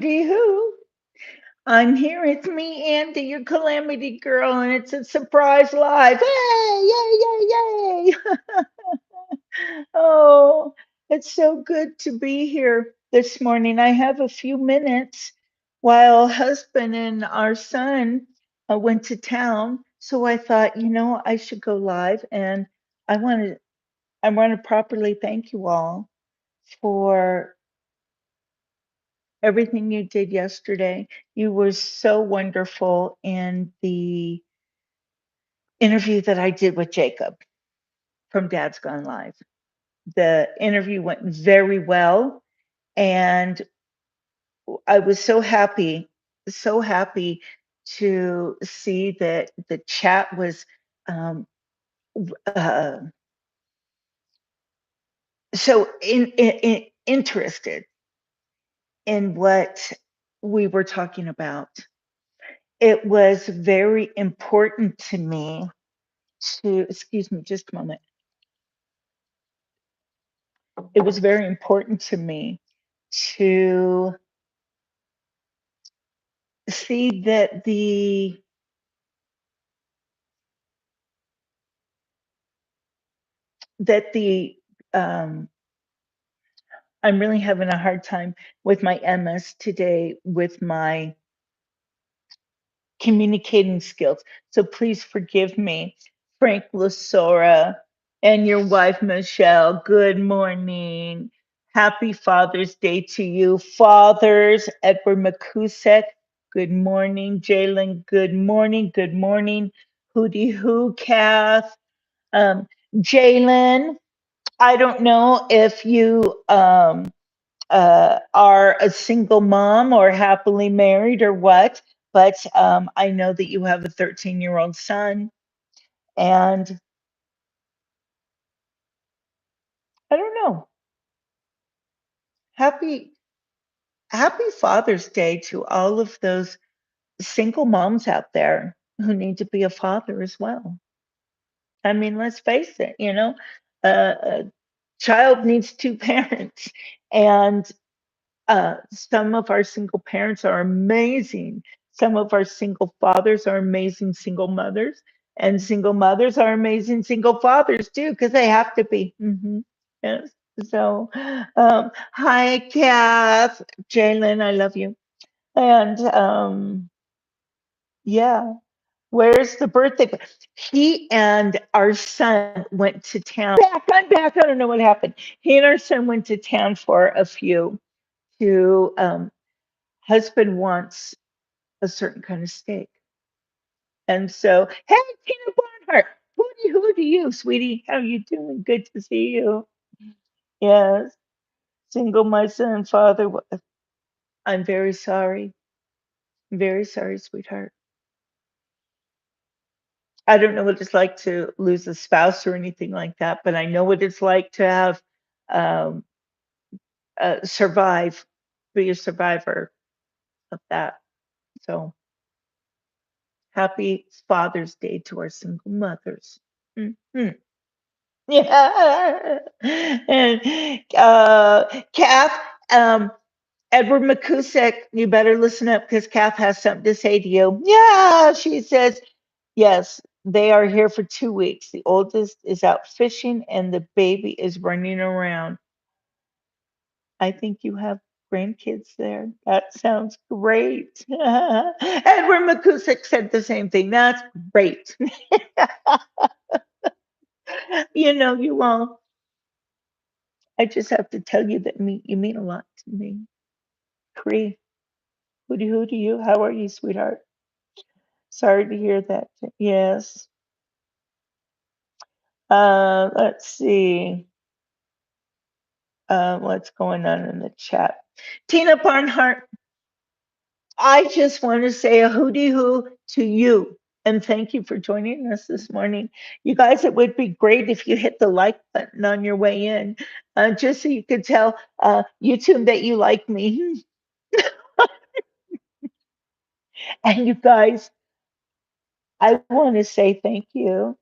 Who? I'm here. It's me, Andy, your Calamity Girl, and it's a surprise live. Yay! Yay! Yay! Yay! Oh, it's so good to be here this morning. I have a few minutes while husband and our son went to town, so I thought, I should go live, and I want to I want to properly thank you all for everything you did yesterday. You were so wonderful in the interview that I did with Jacob from Dad's Gone Live. The interview went very well, and I was so happy to see that the chat was um, uh, so interested in what we were talking about. It was very important to me to, excuse me, just a moment. It was very important to me to see that the um, I'm really having a hard time with my MS today with my communicating skills. So please forgive me. Frank Lasora and your wife, Michelle, good morning. Happy Father's Day to you. Fathers, Edward McCusek, good morning. Jalen, good morning. Good morning. Hootie Hoo, Kath. Um, Jalen, I don't know if you are a single mom or happily married or what, but I know that you have a 13-year-old son, and I don't know. Happy Happy Father's Day to all of those single moms out there who need to be a father as well. I mean, let's face it, a child needs two parents, and some of our single parents are amazing. Some of our single fathers are amazing single mothers, and single mothers are amazing single fathers too, because they have to be. Yes. So, hi, Kath, Jalen, I love you. And yeah, where's the birthday? He and our son went to town. I'm back. I don't know what happened. He and our son went to town for a few to husband wants a certain kind of steak. And so, hey, Tina Barnhart, who do you, sweetie? How you doing? Good to see you. Yes, single my son, father. I'm very sorry. Very sorry, sweetheart. I don't know what it's like to lose a spouse or anything like that, but I know what it's like to have um, survive, be a survivor of that. So happy Father's Day to our single mothers. Mhm. Yeah. And Kath, Edward McCusek, you better listen up because Kath has something to say to you. Yeah, she says, yes, they are here for 2 weeks. The oldest is out fishing and the baby is running around. I think you have grandkids there. That sounds great. Edward McCusek said the same thing. That's great. You all, I just have to tell you that you mean a lot to me. Cree, hooty you. How are you, sweetheart? Sorry to hear that. Yes. Let's see. What's going on in the chat? Tina Barnhart, I just want to say a hooty hoo to you. And thank you for joining us this morning. You guys, it would be great if you hit the like button on your way in, just so you could tell YouTube that you like me. And you guys, I want to say thank you.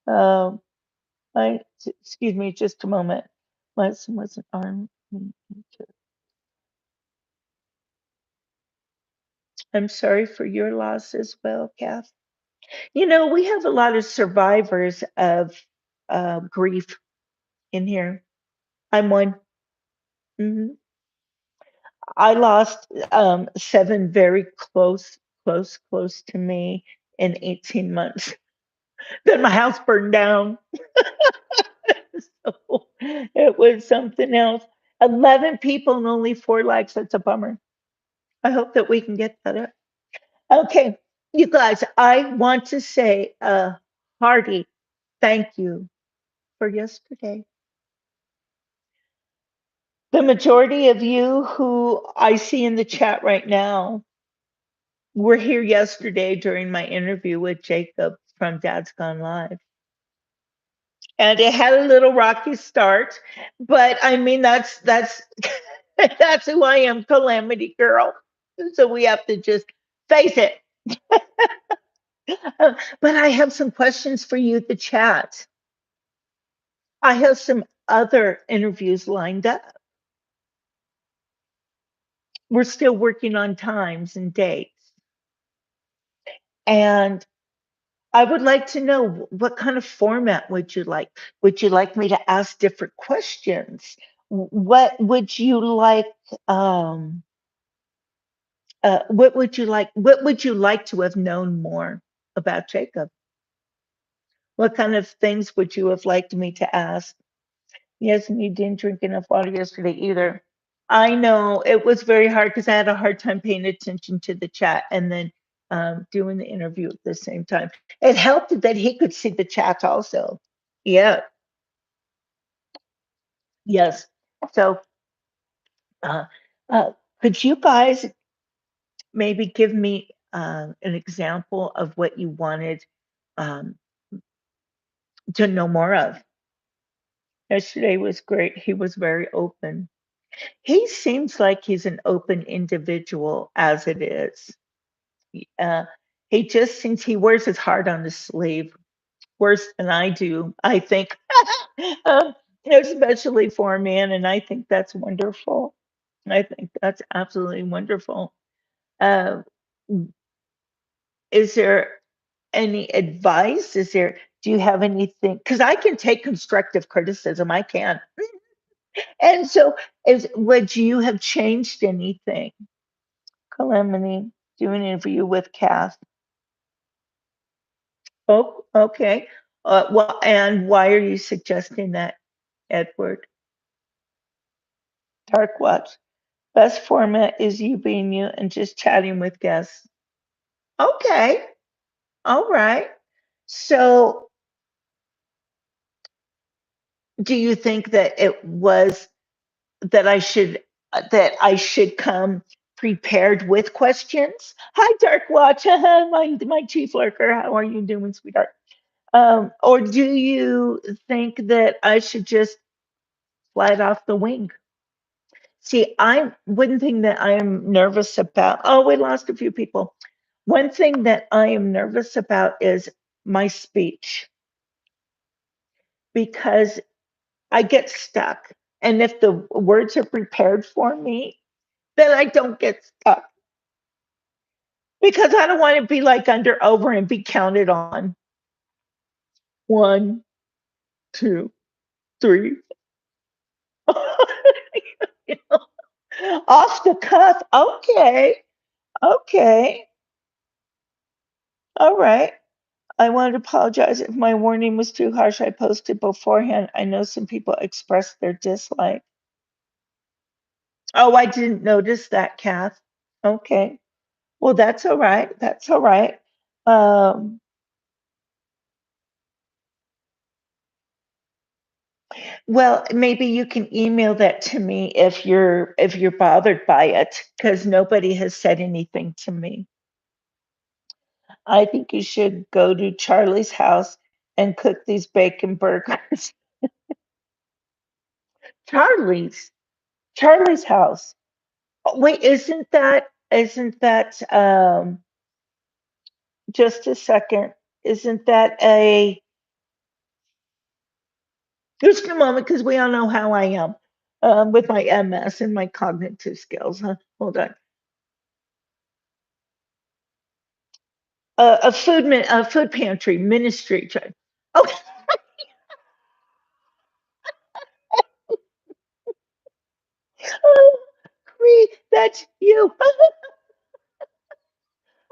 Um, excuse me, just a moment. Was an arm. I'm sorry for your loss as well, Kath. You know, we have a lot of survivors of grief in here. I'm one. Mhm. I lost 7 very close to me in 18 months. Then my house burned down. So it was something else. 11 people and only 4 likes. That's a bummer. I hope that we can get that up. Okay, you guys, I want to say a hearty thank you for yesterday. The majority of you who I see in the chat right now were here yesterday during my interview with Jacob from Dad's Gone Live. And it had a little rocky start, but I mean that's that's who I am, Calamity Girl. So we have to just face it. But I have some questions for you, the chat. I have some other interviews lined up. We're still working on times and dates. And I would like to know what kind of format would you like? Would you like me to ask different questions? What would you like? Um, what would you like? What would you like to have known more about Jacob? What kind of things would you have liked me to ask? Yes, and you didn't drink enough water yesterday either. I know it was very hard because I had a hard time paying attention to the chat and then doing the interview at the same time. It helped that he could see the chat also. Yeah, yes. So, uh, uh, could you guys maybe give me an example of what you wanted um, to know more of? Yesterday was great. He was very open. He seems like he's an open individual as it is. Uh, he just seems he wears his heart on his sleeve worse than I do, I think, um, especially for a man. And I think that's wonderful. I think that's absolutely wonderful. Uh, is there any advice? Do you have anything? Because I can take constructive criticism, I can. And so, would you have changed anything? Calamity, doing an interview with Kath. Oh, okay. Well, and why are you suggesting that, Edward? Dark Watch. Best format is you being you and just chatting with guests. Okay. All right. So, do you think that it was that I should come prepared with questions? Hi, Dark Watch. My chief lurker. How are you doing, sweetheart? Or do you think that I should just fly it off the wing? See, I one thing that I am nervous about. Oh, we lost a few people. One thing that I am nervous about is my speech because I get stuck. And if the words are prepared for me, then I don't get stuck because I don't want to be like under over and be counted on. One, two, three. You know, off the cuff. Okay. Okay. All right. I want to apologize if my warning was too harsh. I posted beforehand. I know some people expressed their dislike. Oh, I didn't notice that, Kath. Okay. Well, that's all right. That's all right. Um, well, maybe you can email that to me if you're bothered by it, because nobody has said anything to me. I think you should go to Charlie's house and cook these bacon burgers. Charlie's, Charlie's house. Oh, wait, isn't that just a second? Isn't that a just a moment because we all know how I am with my MS and my cognitive skills. Huh? Hold on. a food pantry ministry. Okay, oh, that's you.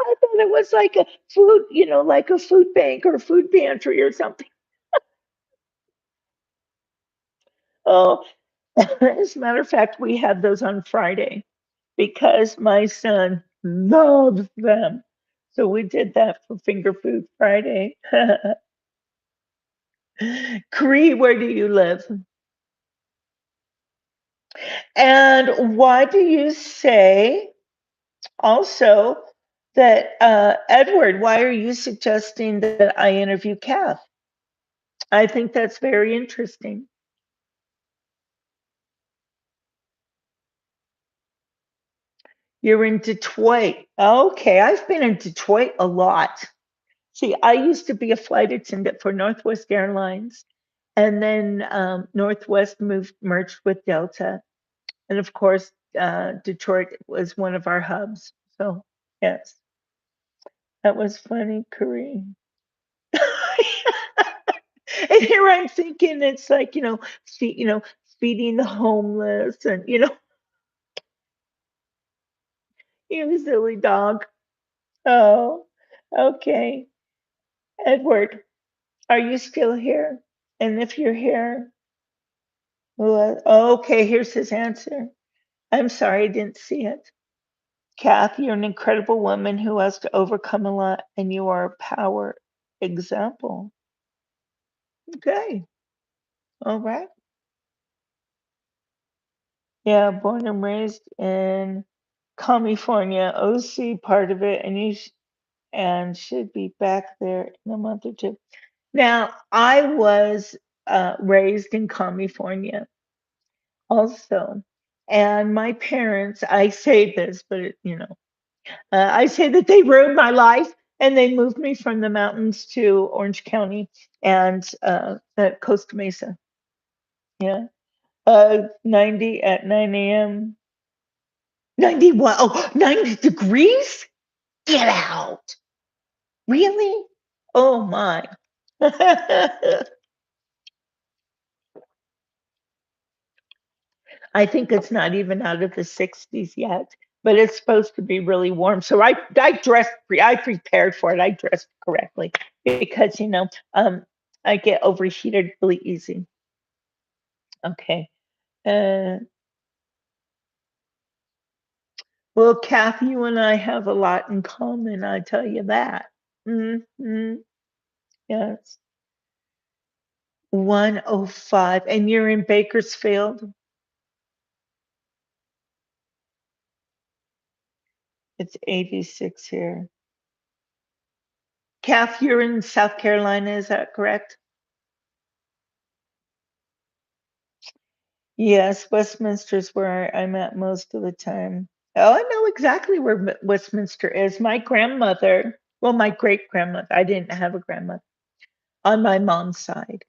I thought it was like a food, like a food bank or food pantry or something. Oh, as a matter of fact, we had those on Friday because my son loves them. So we did that for Finger Food Friday. Cree, where do you live? And why do you say also that, Edward, why are you suggesting that I interview Kath? I think that's very interesting. You're in Detroit. Okay, I've been in Detroit a lot. See, I used to be a flight attendant for Northwest Airlines, and then Northwest merged with Delta, and of course, Detroit was one of our hubs. So yes, that was funny, Kareem. And here I'm thinking it's like, feeding the homeless and, you silly dog. Oh, okay. Edward, are you still here? And if you're here, well, okay, here's his answer. I'm sorry, I didn't see it. Kath, you're an incredible woman who has to overcome a lot, and you are a power example. Okay, all right. Yeah, born and raised in California, OC part of it, and and should be back there in a month or two. Now, I was raised in California also, and my parents, I say this, but I say that they ruined my life and they moved me from the mountains to Orange County and at Costa Mesa. Yeah. 90 at 9 a.m. 91. Oh, 90 degrees? Get out. Really? Oh my. I think it's not even out of the 60s yet, but it's supposed to be really warm. So I prepared for it. I dressed correctly because, I get overheated really easy. Okay. Uh, well, Kathy, you and I have a lot in common, I tell you that. Hmm. Yes. 105. And you're in Bakersfield? It's 86 here. Kath, you're in South Carolina, is that correct? Yes, Westminster's where I'm at most of the time. Oh, I know exactly where Westminster is. My grandmother, well, my great grandmother, I didn't have a grandmother on my mom's side.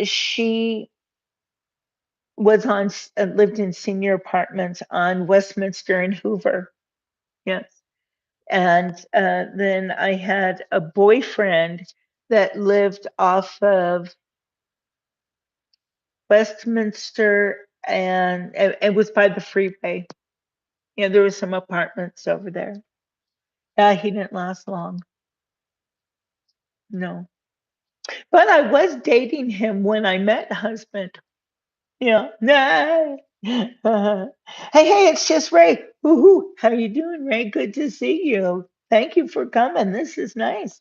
She lived in senior apartments on Westminster and Hoover. Yes. And then I had a boyfriend that lived off of Westminster and it was by the freeway. Yeah, there was some apartments over there. He didn't last long. No. But I was dating him when I met husband. Yeah. Nah. Hey, it's just Ray. Woohoo. How you doing, Ray? Good to see you. Thank you for coming. This is nice.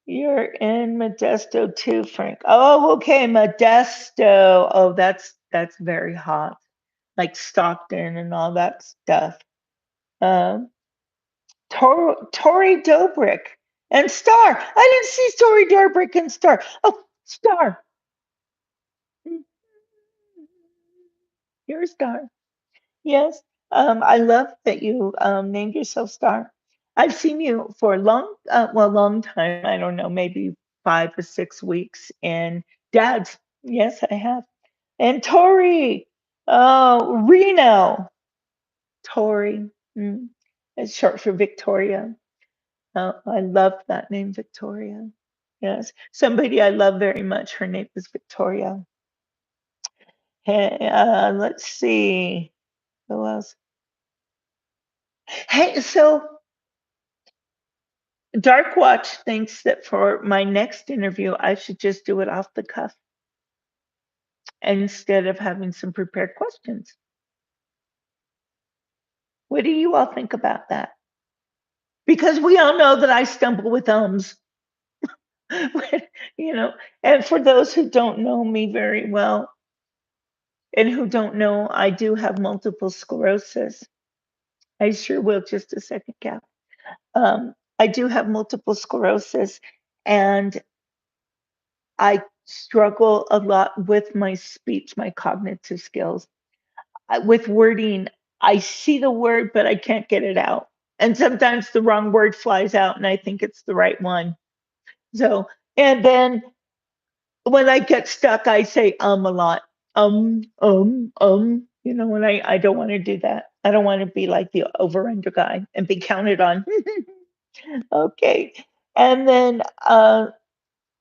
You're in Modesto too, Frank. Oh, okay, Modesto. Oh, that's very hot. Like Stockton and all that stuff. Um, Tori Dobrick and Star. I didn't see Tori Dobrick and Star. Oh, Star. Mm, you're a star. Yes. I love that you named yourself Star. I've seen you for a long time. I don't know, maybe 5 or 6 weeks. And Dad's, yes, I have. And Tori, oh, Reno, Tori. Mm, it's short for Victoria. Oh, I love that name, Victoria. Yes. Somebody I love very much, her name is Victoria. Hey, let's see. Who else? Hey, so Dark Watch thinks that for my next interview, I should just do it off the cuff instead of having some prepared questions. What do you all think about that? Because we all know that I stumble with ums. you know, and for those who don't know me very well and who don't know, I do have multiple sclerosis. I sure will just a second, Cap. I do have multiple sclerosis, and I struggle a lot with my speech, my cognitive skills. With wording, I see the word, but I can't get it out. And sometimes the wrong word flies out, and I think it's the right one. So, and then when I get stuck, I say a lot. And I don't want to do that. I don't want to be like the over under guy and be counted on. Okay. And then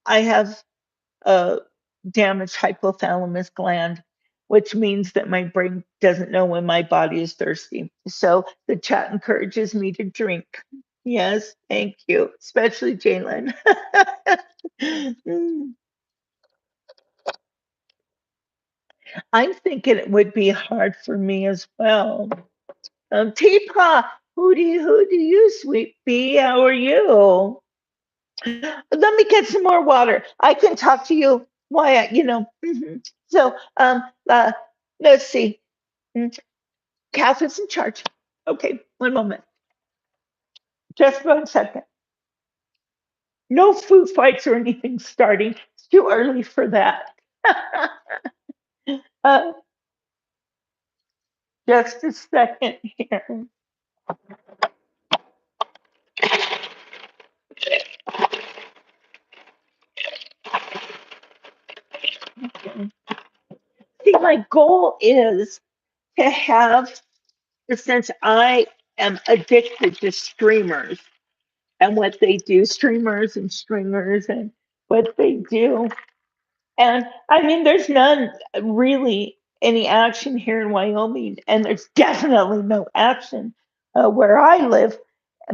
I have a damaged hypothalamus gland, which means that my brain doesn't know when my body is thirsty. So the chat encourages me to drink. Yes, thank you, especially Jalen. I'm thinking it would be hard for me as well. Teapot, who do you, sweet pea? How are you? Let me get some more water. I can talk to you. Mhm. So, let's see. Mm, Kath is in charge. Okay, one moment. Just 1 second. No food fights or anything starting. It's too early for that. uh, just a second here. Okay. See, my goal is to have, since I am addicted to streamers and what they do, streamers and stringers and what they do. And I mean, there's none really any action here in Wyoming, and there's definitely no action where I live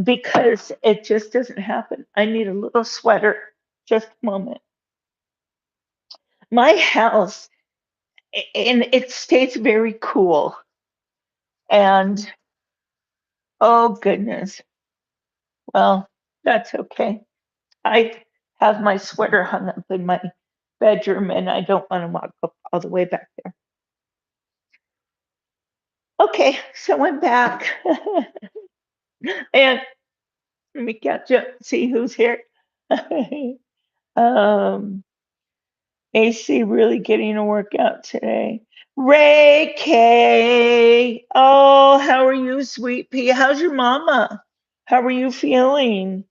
because it just doesn't happen. I need a little sweater. Just a moment. My house, and it stays very cool. And oh goodness, well, that's okay. I have my sweater hung up in my bedroom, and I don't want to walk up all the way back there. Okay, so I'm back. And let me catch up, see who's here. um, AC really getting a workout today. Ray K. Oh, how are you, sweet pea? How's your mama? How are you feeling?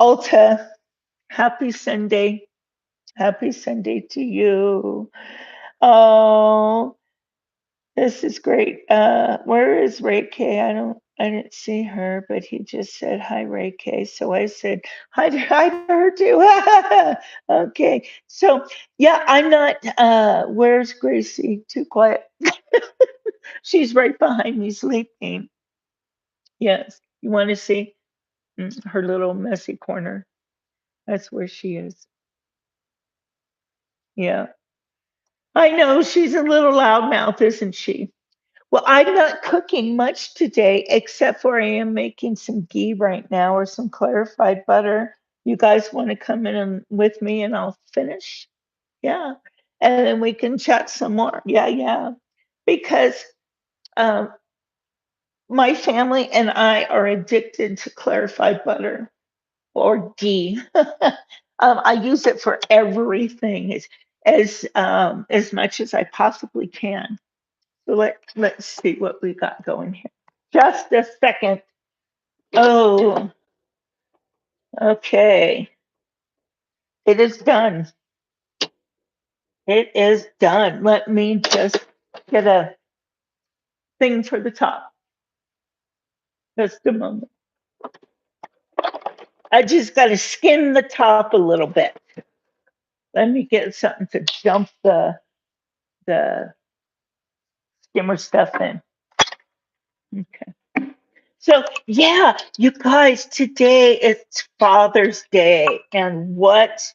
Ulta, happy Sunday. Happy Sunday to you. Oh, this is great. Where is Ray K? I didn't see her, but he just said hi, Ray K. So I said hi to her too. Okay. So yeah, I'm not where's Gracie? Too quiet. She's right behind me sleeping. Yes. You want to see her little messy corner? That's where she is. Yeah. I know she's a little loudmouth, isn't she? Well, I'm not cooking much today, except for I am making some ghee right now or some clarified butter. You guys want to come in with me and I'll finish? Yeah. And then we can chat some more. Yeah, yeah. Because um, my family and I are addicted to clarified butter or ghee. I use it for everything as much as I possibly can. So let's see what we got going here. Just a second. Oh, okay. It is done. It is done. Let me just get a thing for the top. Just a moment. I just got to skim the top a little bit. Let me get something to dump the skimmer stuff in. Okay. So yeah, you guys, today it's Father's Day, and what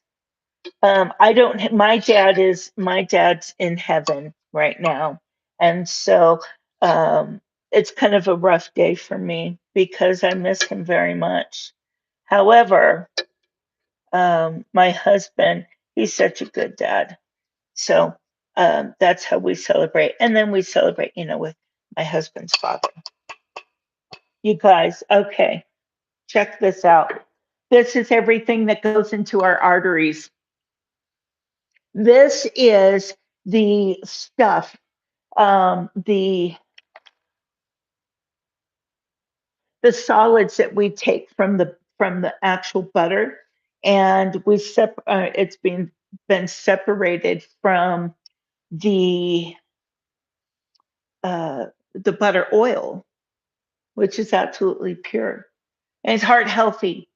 I don't. My dad's in heaven right now, and so it's kind of a rough day for me because I miss him very much. However, my husband, he's such a good dad. So that's how we celebrate. And then we celebrate, with my husband's father. You guys, okay, check this out. This is everything that goes into our arteries. This is the stuff, the solids that we take from the actual butter, and it's been separated from the the butter oil, which is absolutely pure and it's heart healthy.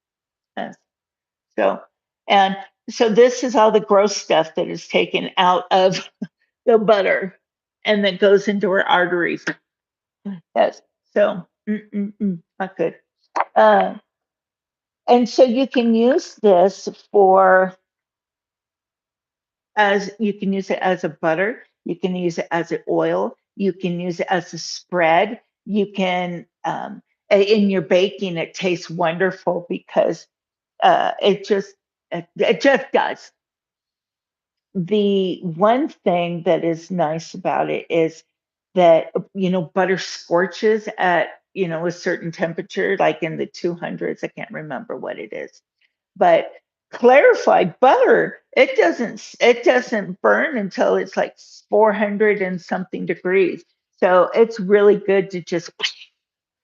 Yes. So, and so this is all the gross stuff that is taken out of the butter and that goes into our arteries. Yes. So, not good. Uh, and so you can use this for as you can use it as a butter, you can use it as an oil, you can use it as a spread. You can in your baking, it tastes wonderful because it just does. The one thing that is nice about it is that butter scorches at a certain temperature, like in the 200s. I can't remember what it is, but clarified butter, it doesn't burn until it's like 400 and something degrees. So it's really good to just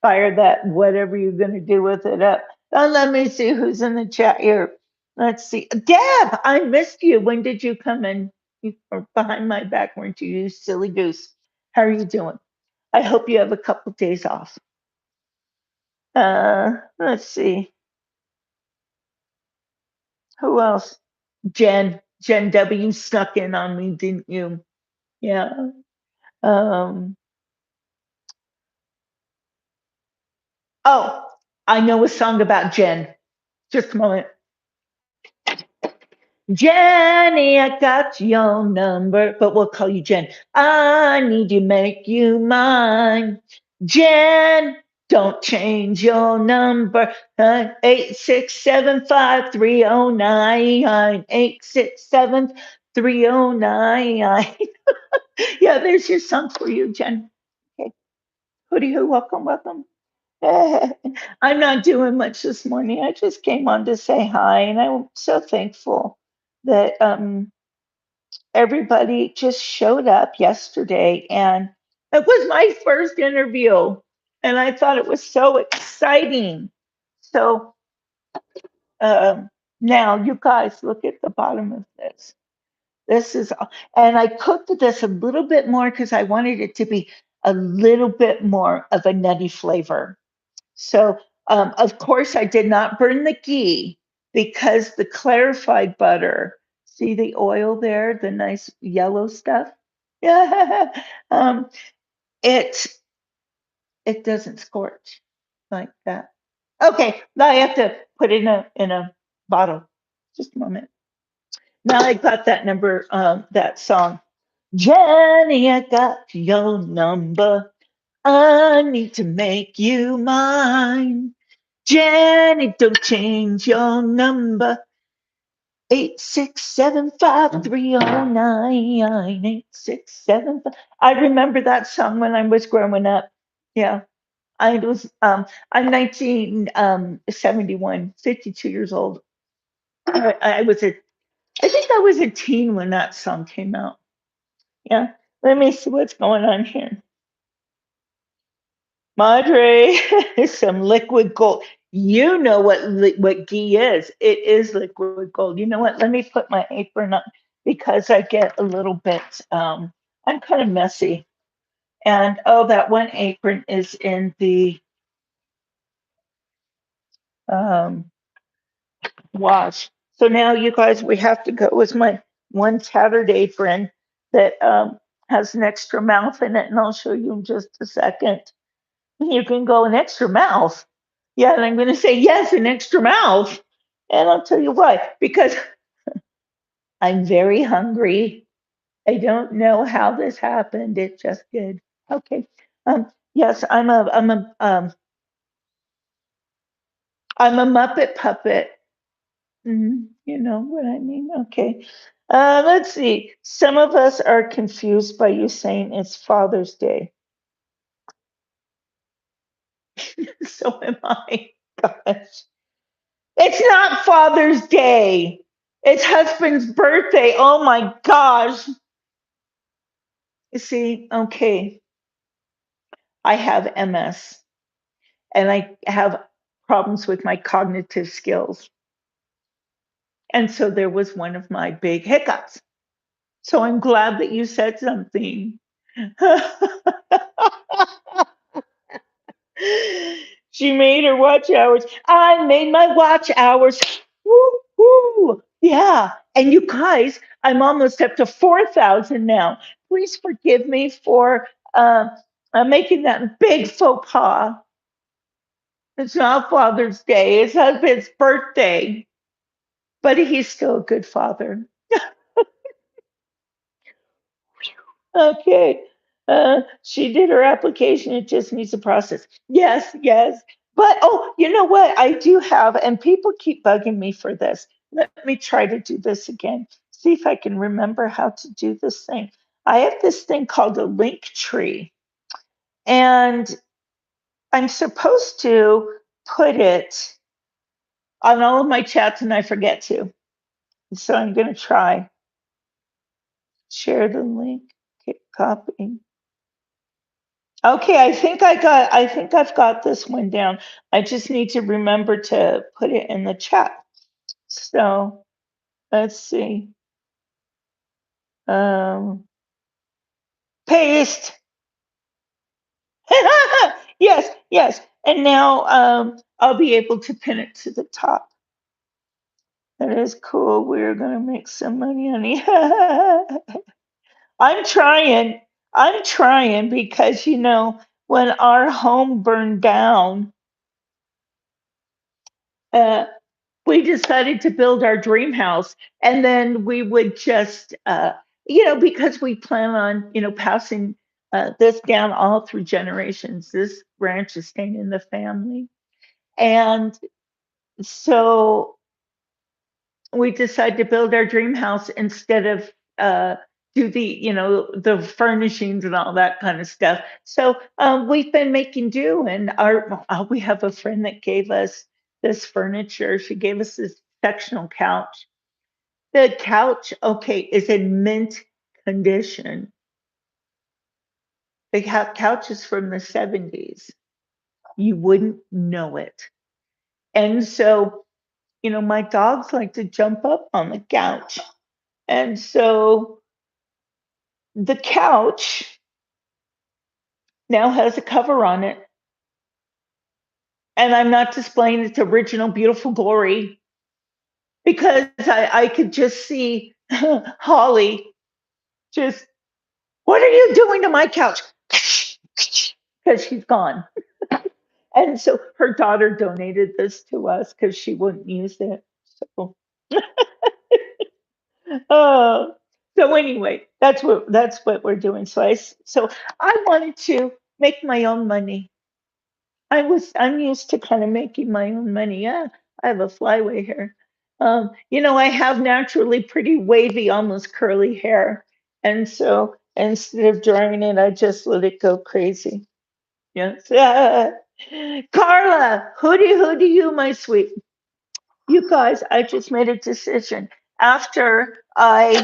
fire that whatever you're going to do with it up. Let me see who's in the chat here. Let's see. Deb, I missed you. When did you come in? You were behind my back, weren't you, you silly goose? How are you doing? I hope you have a couple days off. Let's see. Who else? Jen W snuck in on me, didn't you? Yeah. Um, oh, I know a song about Jen. Just a moment. Jenny, I got your number, but we'll call you Jen. I need to make you mine. Jen, don't change your number. 8675309. 867-309. Yeah, there's your song for you, Jen. Okay. Hooty hoo, welcome, welcome. I'm not doing much this morning. I just came on to say hi, and I'm so thankful that everybody just showed up yesterday. And it was my first interview, and I thought it was so exciting. So now, you guys, look at the bottom of this. This is, and I cooked this a little bit more because I wanted it to be a little bit more of a nutty flavor. So, of course, I did not burn the ghee because the clarified butter, see the oil there, the nice yellow stuff? Yeah. It it doesn't scorch like that. Okay, now I have to put it in a bottle. Just a moment. Now I got that number, that song. Jenny, I got your number. I need to make you mine. Jenny, don't change your number. 8675309. 8675. I remember that song when I was growing up. Yeah. I'm 1971, 52 years old. I think I was a teen when that song came out. Yeah. Let me see what's going on here. Madre, some liquid gold. You know what ghee is. It is liquid gold. You know what? Let me put my apron on because I get a little bit, I'm kind of messy. And oh, that one apron is in the, um, Wash. So now you guys, we have to go with my one Saturday friend that has an extra mouth in it, and I'll show you in just a second. You can go an extra mouth. Yeah, and I'm going to say yes, an extra mouth. And I'll tell you why. Because I'm very hungry. I don't know how this happened. It just did. Okay. Yes, I'm a Muppet puppet. You know what I mean? Okay. Let's see. Some of us are confused by you saying it's Father's Day. So am I. Gosh. It's not Father's Day. It's husband's birthday. Oh my gosh. You see, okay. I have MS and I have problems with my cognitive skills. And so there was one of my big hiccups. So I'm glad that you said something. She made her watch hours. I made my watch hours. Woo, woo. Yeah. And you guys, I'm almost up to 4,000 now. Please forgive me for making that big faux pas. It's not Father's Day, it's husband's birthday, but he's still a good father. Okay. She did her application. It just needs a process. Yes, yes. But oh, you know what? I do have, and people keep bugging me for this. Let me try to do this again. See if I can remember how to do this thing. I have this thing called a link tree, and I'm supposed to put it on all of my chats, and I forget to. So I'm going to try. Share the link. Okay, copy. Okay, I think I've got this one down. I just need to remember to put it in the chat. So let's see. Um, Paste. Yes, yes. And now I'll be able to pin it to the top. That is cool. We're gonna make some money, honey. I'm trying. I'm trying because you know when our home burned down, uh, we decided to build our dream house, and then we would just you know, because we plan on, you know, passing this down all through generations. This ranch is staying in the family, and so we decided to build our dream house instead of do the, you know, the furnishings and all that kind of stuff. So we've been making do, and our we have a friend that gave us this furniture. She gave us this sectional couch. The couch, okay, is in mint condition. The couch is from the 70s. You wouldn't know it. And so, you know, my dogs like to jump up on the couch. And so the couch now has a cover on it. And I'm not displaying its original beautiful glory because I could just see Holly just, what are you doing to my couch? Because she's gone. And so her daughter donated this to us because she wouldn't use it. So, uh, so anyway, that's what we're doing. So I wanted to make my own money. I'm used to kind of making my own money. Yeah, I have a flyway hair. You know, I have naturally pretty wavy, almost curly hair, and so instead of drying it, I just let it go crazy. Yes. Carla, who do you, my sweet? You guys, I just made a decision. After I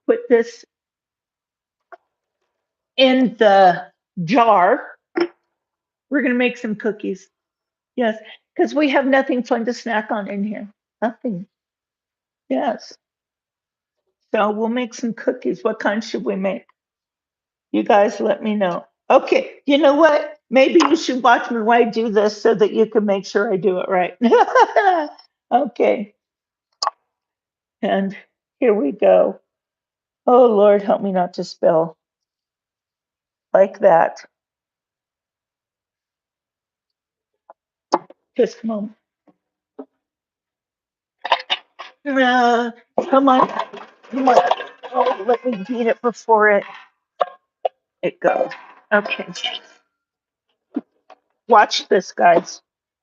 put this in the jar, we're going to make some cookies. Yes, because we have nothing fun to snack on in here. Nothing. Yes. So we'll make some cookies. What kind should we make? You guys let me know. Okay, you know what? Maybe you should watch me while I do this so that you can make sure I do it right. Okay. And here we go. Oh, Lord, help me not to spill like that. Just a moment. Uh, come on. Come on. Oh, let me beat it before it goes. Okay. Watch this, guys.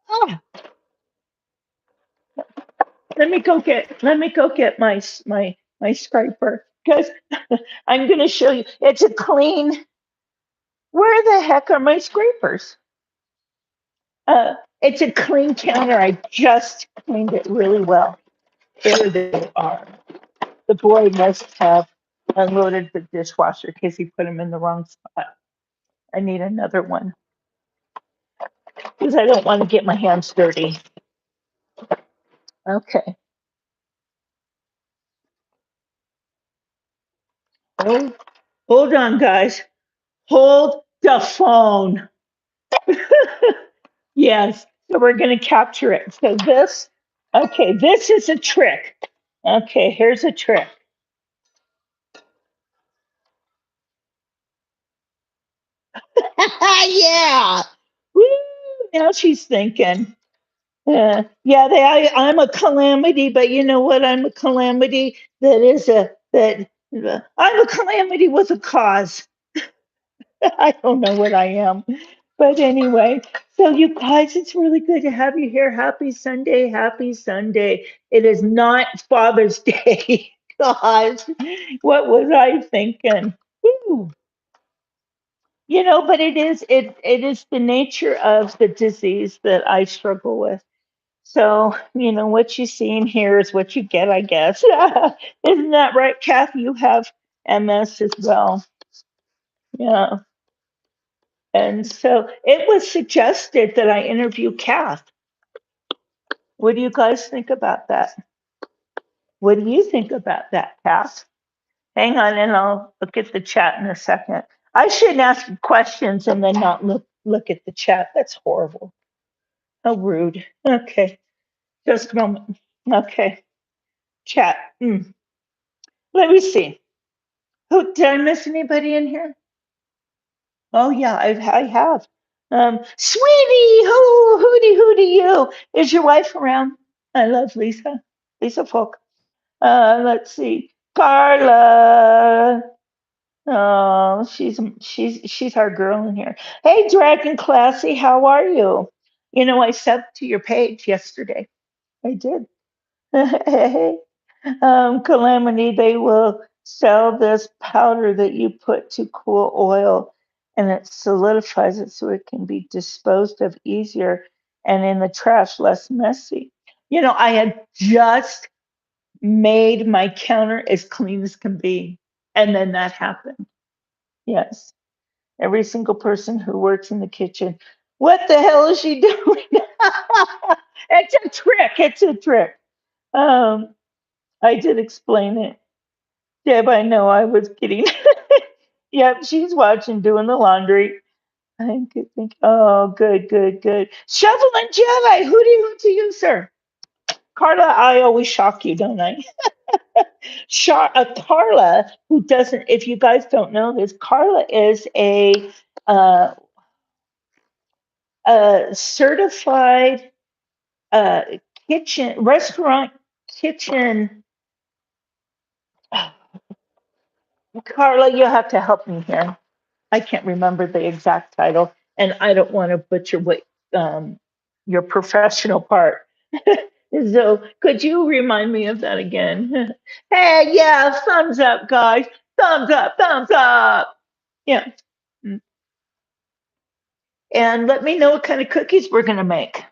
Ah, let me go get my scraper. Because I'm gonna show you. It's a clean. Where the heck are my scrapers? It's a clean counter. I just cleaned it really well. There they are. The boy must have unloaded the dishwasher because he put them in the wrong spot. I need another one because I don't want to get my hands dirty. Okay. Hold, hold on, guys. Hold the phone. Yes. So we're going to capture it. So this is a trick. Okay, here's a trick. Yeah. Woo, now she's thinking. Yeah, I'm a calamity, but you know what? I'm a calamity that is a that I'm a calamity with a cause. I don't know what I am, but anyway. So you guys, it's really good to have you here. Happy Sunday, happy Sunday. It is not Father's Day, guys. What was I thinking? Woo. But it is the nature of the disease that I struggle with. So, what you see and hear is what you get, I guess. Isn't that right, Kathy? You have MS as well. Yeah. And so it was suggested that I interview Kath. What do you guys think about that? What do you think about that, Kath? Hang on, and I'll look at the chat in a second. I shouldn't ask you questions and then not look at the chat. That's horrible. How rude. Okay, just a moment. Okay, chat. Let me see. Who did I miss anybody in here? Oh yeah, I have. Sweetie, hooty hooty you. Is your wife around? I love Lisa. Lisa Folk. Let's see. Carla. Oh, she's our girl in here. Hey, Dragon Classy, how are you? I subbed to your page yesterday. I did. Hey. Calamity, they will sell this powder that you put to cool oil and it solidifies it so it can be disposed of easier and in the trash less messy. I had just made my counter as clean as can be, and then that happened. Yes. Every single person who works in the kitchen, what the hell is she doing? It's a trick. It's a trick. Um, I did explain it. Deb, I know I was kidding. Yep, she's watching, doing the laundry. I could think, oh, good, good, good. Shovel and Jedi, hooty hoo to you, sir. Carla, I always shock you, don't I? Carla, who doesn't, if you guys don't know this, Carla is uh, a certified uh, restaurant kitchen. Carla, you have to help me here. I can't remember the exact title, and I don't want to butcher what your professional part. So, could you remind me of that again? Hey, yeah, thumbs up, guys. Thumbs up, thumbs up. Yeah. Mm. And let me know what kind of cookies we're going to make.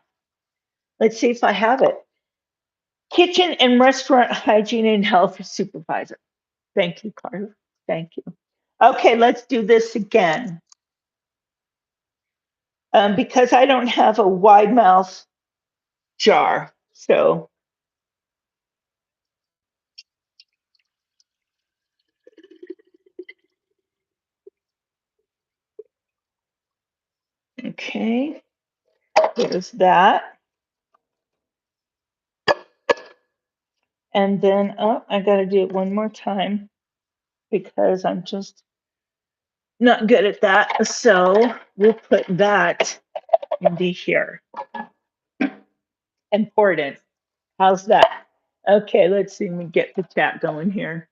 Let's see if I have it. Kitchen and restaurant hygiene and health supervisor. Thank you, Carla. Thank you. Okay, let's do this again. Because I don't have a wide mouth jar. So, okay, there's that. And then, oh, I got to do it one more time because I'm just not good at that. So we'll put that into here and pour it in. How's that? Okay, let's see me get the chat going here.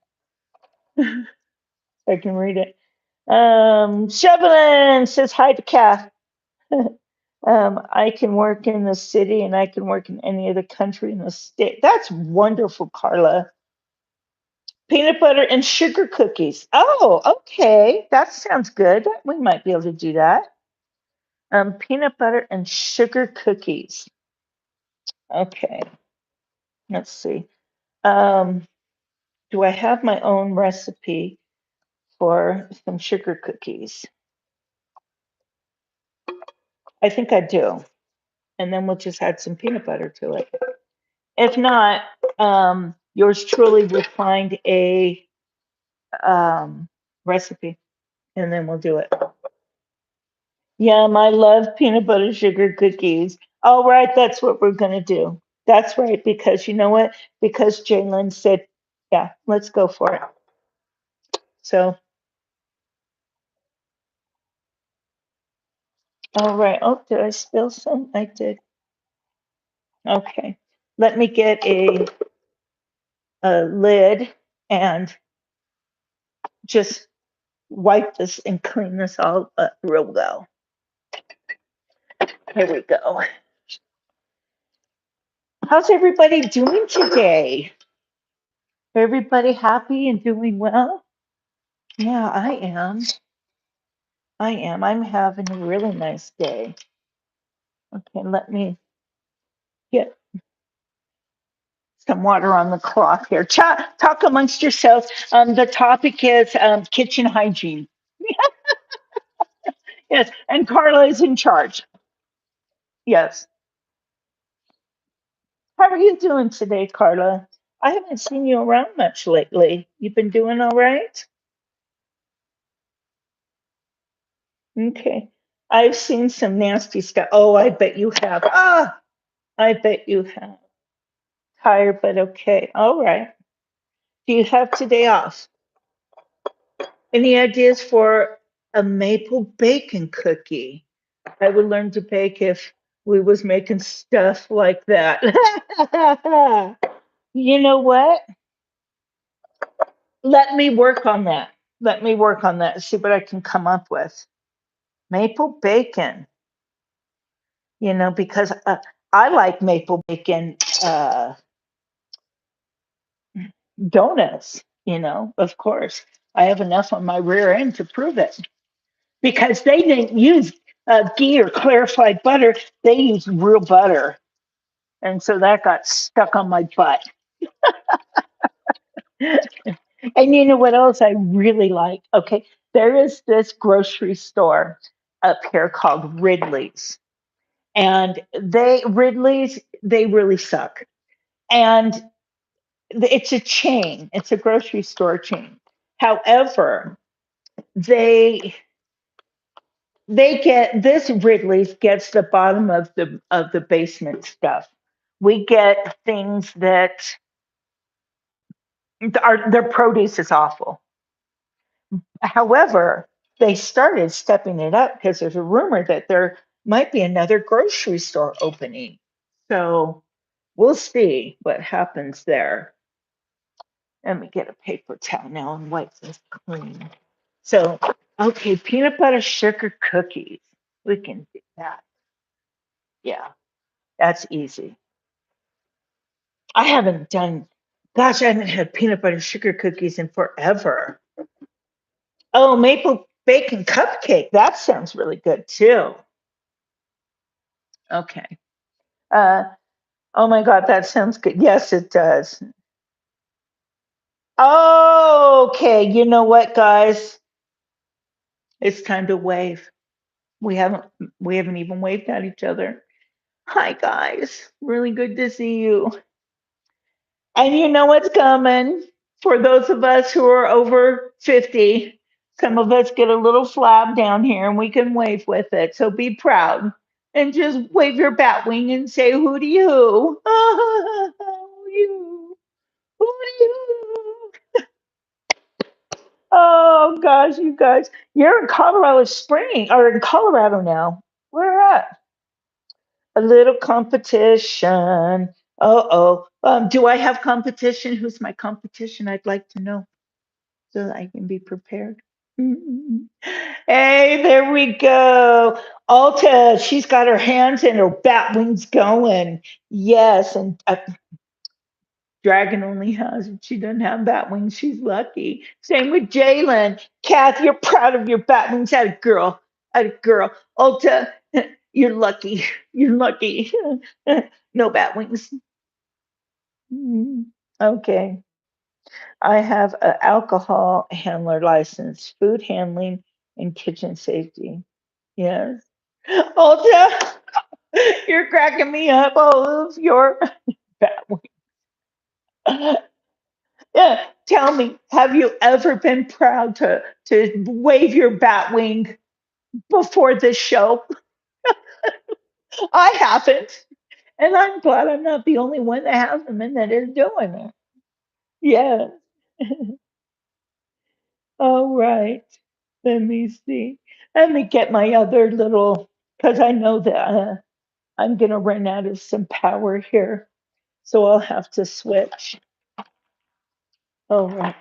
I can read it. Shevlin says hi to Kath. I can work in the city and I can work in any other country in the state. That's wonderful, Carla. Peanut butter and sugar cookies. Oh, okay. That sounds good. We might be able to do that. Peanut butter and sugar cookies. Okay. Let's see. Um, do I have my own recipe for some sugar cookies? I think I do. And then we'll just add some peanut butter to it. If not, yours truly will find a recipe and then we'll do it. Yum, I love peanut butter sugar cookies. All right, that's what we're going to do. That's right, because you know what? Because Jalen said, yeah, let's go for it. So, all right. Oh, did I spill some? I did. Okay. Let me get a lid and just wipe this and clean this all up real well. Here we go. How's everybody doing today? Everybody happy and doing well? Yeah, I am. I am. I'm having a really nice day. Okay, let me get some water on the cloth here. Talk amongst yourselves. The topic is kitchen hygiene. Yes, and Carla is in charge. Yes. How are you doing today, Carla? I haven't seen you around much lately. You've been doing all right? Okay. I've seen some nasty stuff. Oh, I bet you have. Ah, I bet you have. Tired, but okay. All right. Do you have today off? Any ideas for a maple bacon cookie? I would learn to bake if we was making stuff like that. You know what? Let me work on that. Let me work on that. See what I can come up with. Maple bacon, because I like maple bacon donuts, of course. I have enough on my rear end to prove it because they didn't use ghee or clarified butter. They used real butter. And so that got stuck on my butt. And you know what else I really like? Okay, there is this grocery store up here called Ridley's. And they really suck. And it's a chain, it's a grocery store chain. However, they get this Ridley's gets the bottom of the basement stuff. We get things that their produce is awful. However, they started stepping it up because there's a rumor that there might be another grocery store opening. So we'll see what happens there. Let me get a paper towel now and wipe this clean. So, okay, peanut butter sugar cookies. We can do that. Yeah, that's easy. Gosh, I haven't had peanut butter sugar cookies in forever. Oh, maple bacon cupcake. That sounds really good too. Okay. Uh, oh my God, that sounds good. Yes, it does. Okay, you know what, guys? It's time to wave. We haven't we haven't even waved at each other. Hi guys. Really good to see you. And you know what's coming. For those of us who are over 50, some of us get a little flab down here and we can wave with it. So be proud and just wave your bat wing and say hooty hoo. You. Oh gosh, you guys, you're in Colorado Spring or in Colorado now. Where at? A little competition. Uh-oh. Do I have competition? Who's my competition? I'd like to know so that I can be prepared. Hey, there we go. Alta, she's got her hands and her bat wings going. Yes, and Dragon only has, she doesn't have bat wings. She's lucky. Same with Jalen. Kath, you're proud of your bat wings. At a girl. At a girl. Alta, you're lucky. You're lucky. No bat wings. Mm, okay. I have an alcohol handler license, food handling, and kitchen safety. Yes. Alta, you're cracking me up. All of your bat wings. Yeah, tell me, have you ever been proud to wave your bat wing before this show? I haven't, and I'm glad I'm not the only one that has them and that is doing it. Yeah. All right. Let me see. Let me get my other little, because I know that I'm gonna run out of some power here, so I'll have to switch. All right.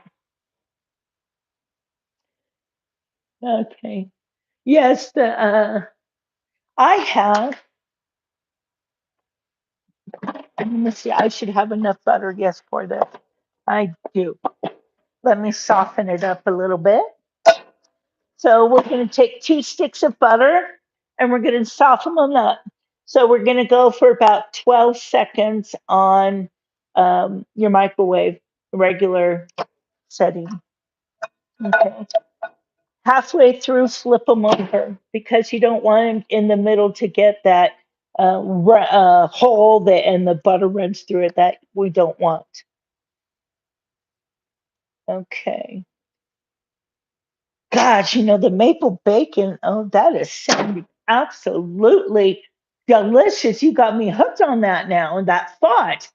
Okay. Yes, the I have. Let me see. I should have enough butter. Yes, for this. I do. Let me soften it up a little bit. So we're going to take 2 sticks of butter and we're going to soften them up. So we're going to go for about 12 seconds on your microwave, regular setting. Okay. Halfway through, flip them over because you don't want them in the middle to get that hole that and the butter runs through it that we don't want. Okay. Gosh, the maple bacon, oh, that is sounding absolutely delicious. You got me hooked on that now and that thought.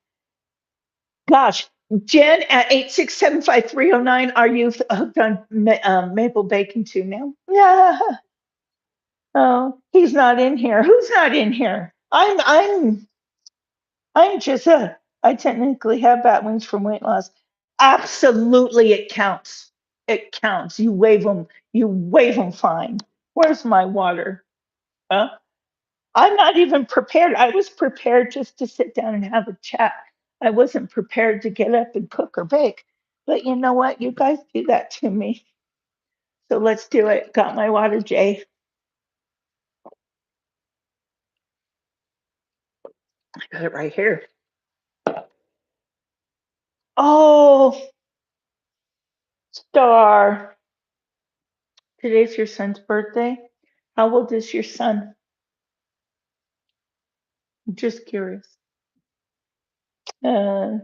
Gosh, Jen at 8675309, are you hooked on maple bacon too now? Yeah. Oh, he's not in here. Who's not in here? I'm just I technically have bat wings from weight loss. Absolutely, it counts. It counts. You wave them. You wave them fine. Where's my water? Huh? I'm not even prepared. I was prepared just to sit down and have a chat. I wasn't prepared to get up and cook or bake. But you know what? You guys do that to me. So let's do it. Got my water, Jay. I got it right here. Oh, Star. Today's your son's birthday. How old is your son? I'm just curious. Uh,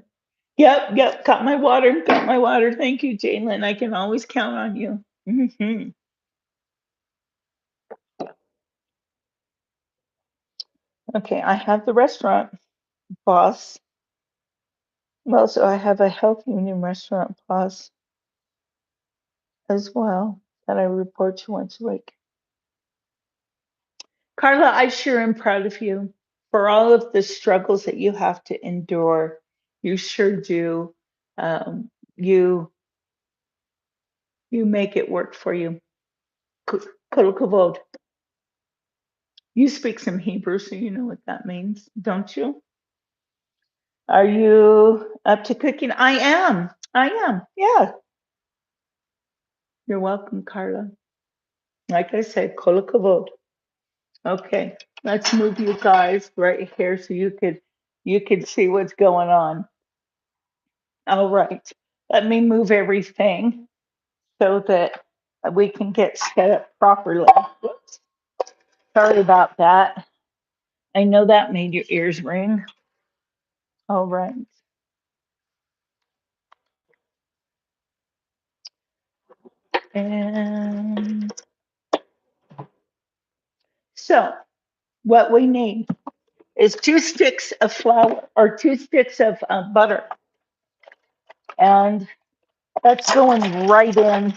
yep. Got my water. Got my water. Thank you, Jalen. I can always count on you. Okay, I have the restaurant boss. Well, so I have a health union restaurant boss as well that I report to once a week. Carla, I sure am proud of you for all of the struggles that you have to endure. You sure do. You make it work for you. Kol kavod. You speak some Hebrew, so you know what that means, don't you? Are you up to cooking? I am. I am. Yeah. You're welcome, Carla. Like I said, kol kavod. Okay, let's move you guys right here so you could see what's going on. All right. Let me move everything so that we can get set up properly. Whoops. Sorry about that. I know that made your ears ring. All right. And so what we need is 2 sticks of flour or 2 sticks of butter. And that's going right in.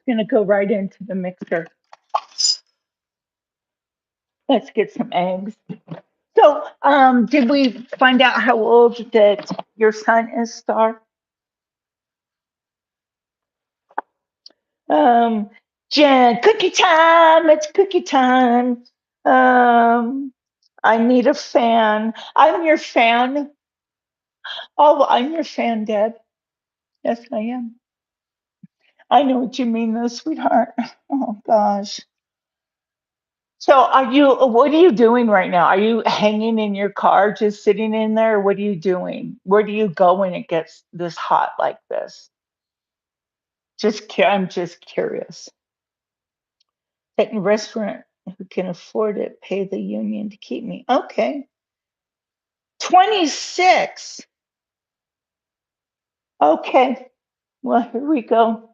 Going to go right into the mixer. Let's get some eggs. So, did we find out how old that your son is, Star? Um, Jen, cookie time. It's cookie time. Um, I need a fan. I'm your fan. Oh, I'm your fan, Deb. Yes, I am. I know what you mean, though, sweetheart. Oh gosh. So, what are you doing right now? Are you hanging in your car, just sitting in there? Or what are you doing? Where do you go when it gets this hot like this? I'm just curious. At a restaurant who can afford it, pay the union to keep me. Okay. 26. Okay. Well, here we go.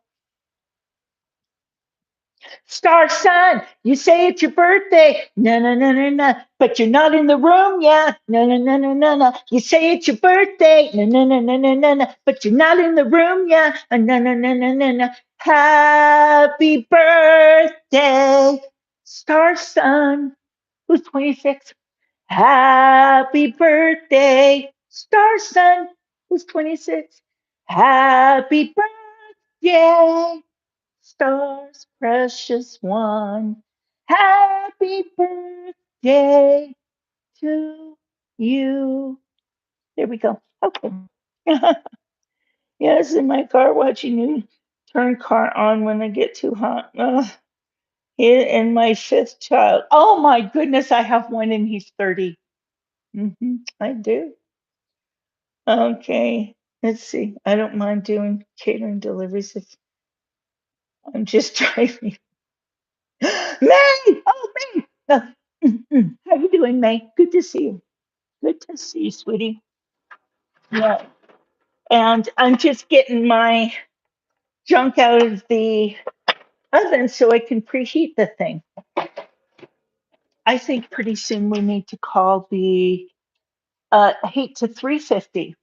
Star Son, you say it's your birthday. No, no, no, no, no. But you're not in the room yet. No, no, no, no, no, no. You say it's your birthday. No, no, no, no, no, no, no. But you're not in the room yet. No, no, no, no, no, no. Happy birthday, Star Son, who's 26. Happy birthday, Star Son, who's 26. Happy birthday. Stars, precious one, happy birthday to you. There we go. Okay. Yes, in my car watching you turn car on when I get too hot. And my fifth child. Oh my goodness, I have one and he's 30. I do. Okay. Let's see. I don't mind doing catering deliveries if I'm just driving. May! Oh, May! How you doing, May? Good to see you. Good to see you, sweetie. Yeah. And I'm just getting my junk out of the oven so I can preheat the thing. I think pretty soon we need to call the heat to 350.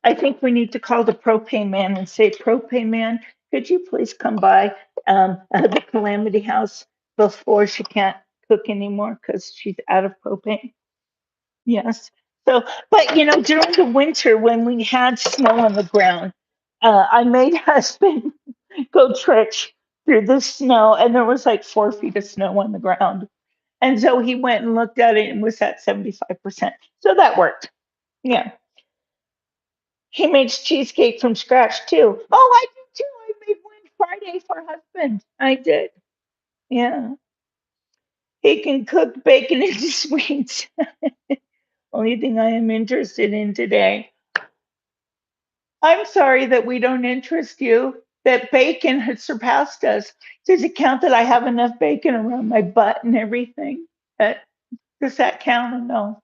I think we need to call the propane man and say, propane man, could you please come by the Calamity house before she can't cook anymore because she's out of propane? Yes. So, but during the winter when we had snow on the ground, I made husband go trudge through the snow, and there was like 4 feet of snow on the ground. And so he went and looked at it and was at 75%. So that worked. Yeah. He makes cheesecake from scratch too. Oh, I did too. I made one Friday for husband. I did. Yeah. He can cook bacon and sweets. Only thing I am interested in today. I'm sorry that we don't interest you, that bacon has surpassed us. Does it count that I have enough bacon around my butt and everything? Does that count or no?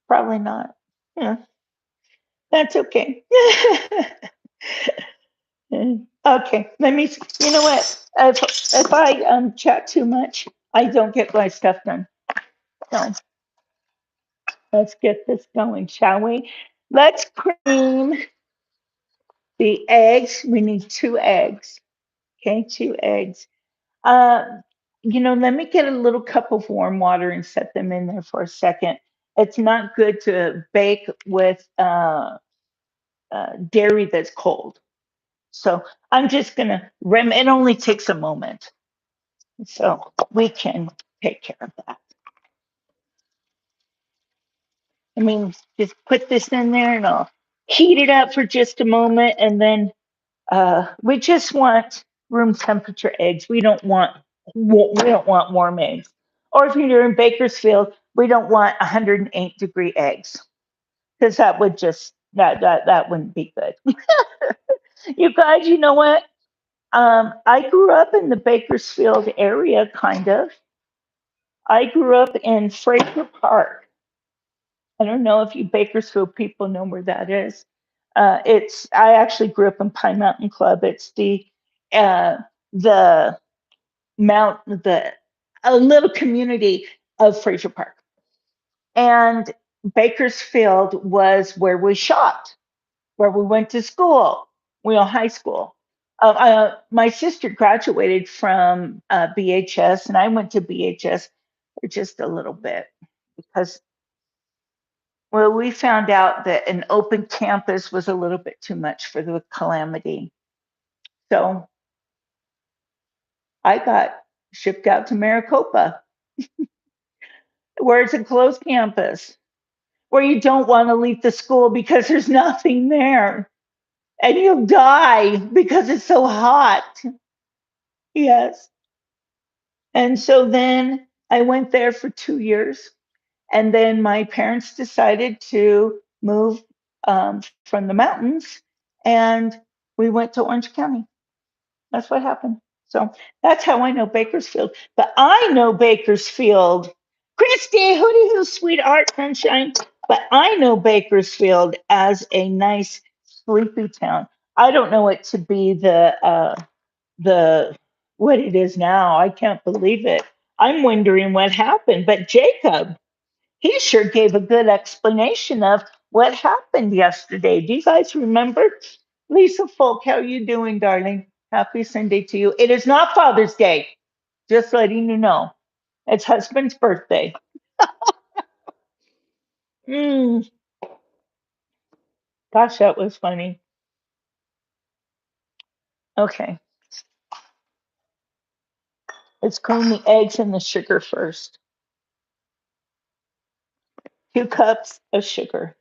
Probably not. Yeah, that's okay. Okay, you know what? If I chat too much, I don't get my stuff done. So let's get this going, shall we? Let's cream the eggs. We need 2 eggs. Okay, 2 eggs. Uh, let me get a little cup of warm water and set them in there for a second. It's not good to bake with dairy that's cold. So I'm just going to it only takes a moment. So we can take care of that. I mean, just put this in there and I'll heat it up for just a moment. And then we just want room temperature eggs. We don't want warm eggs. Or if you're in Bakersfield, we don't want 108-degree eggs because that wouldn't be good. You guys, you know what? I grew up in the Bakersfield area, kind of. I grew up in Fraser Park. I don't know if you Bakersfield people know where that is. I actually grew up in Pine Mountain Club. It's uh, the the a little community of Fraser Park. And Bakersfield was where we shopped, where we went to school, well, high school. My sister graduated from BHS, and I went to BHS for just a little bit because, well, we found out that an open campus was a little bit too much for the Calamity. So I got shipped out to Maricopa, where it's a closed campus, where you don't want to leave the school because there's nothing there. And you die because it's so hot. Yes. And so then I went there for 2 years. And then my parents decided to move from the mountains and we went to Orange County. That's what happened. So that's how I know Bakersfield. But I know Bakersfield. Christy, hooty hoo, sweetheart, sunshine. But I know Bakersfield as a nice, sleepy town. I don't know it to be the what it is now. I can't believe it. I'm wondering what happened. But Jacob, he sure gave a good explanation of what happened yesterday. Do you guys remember? Lisa Folk, how are you doing, darling? Happy Sunday to you. It is not Father's Day. Just letting you know. It's husband's birthday. Mm, gosh, that was funny. Okay, let's cream the eggs and the sugar first. 2 cups of sugar.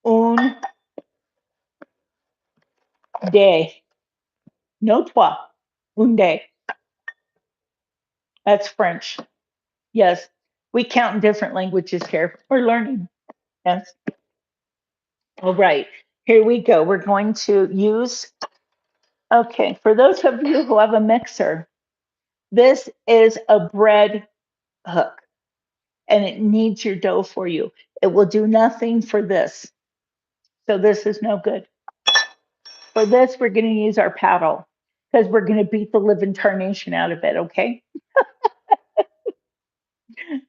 Un day. No trois. Un day. That's French. Yes. We count in different languages here. We're learning. Yes. All right. Here we go. We're going to use, okay, for those of you who have a mixer, this is a bread hook and it kneads your dough for you. It will do nothing for this. So this is no good. For this, we're going to use our paddle because we're going to beat the living tarnation out of it. Okay.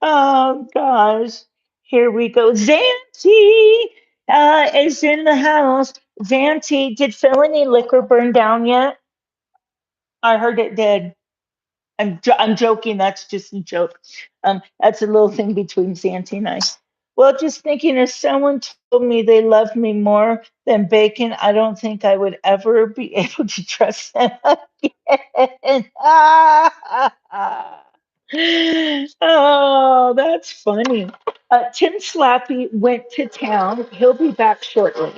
Oh gosh. Here we go. Zanty is in the house. Zanty, did Felony Liquor burn down yet? I heard it did. I'm joking. That's just a joke. That's a little thing between Zanty and I. Well, just thinking if someone told me they loved me more than bacon, I don't think I would ever be able to trust them again. Oh, that's funny. Tim Slappy went to town. He'll be back shortly.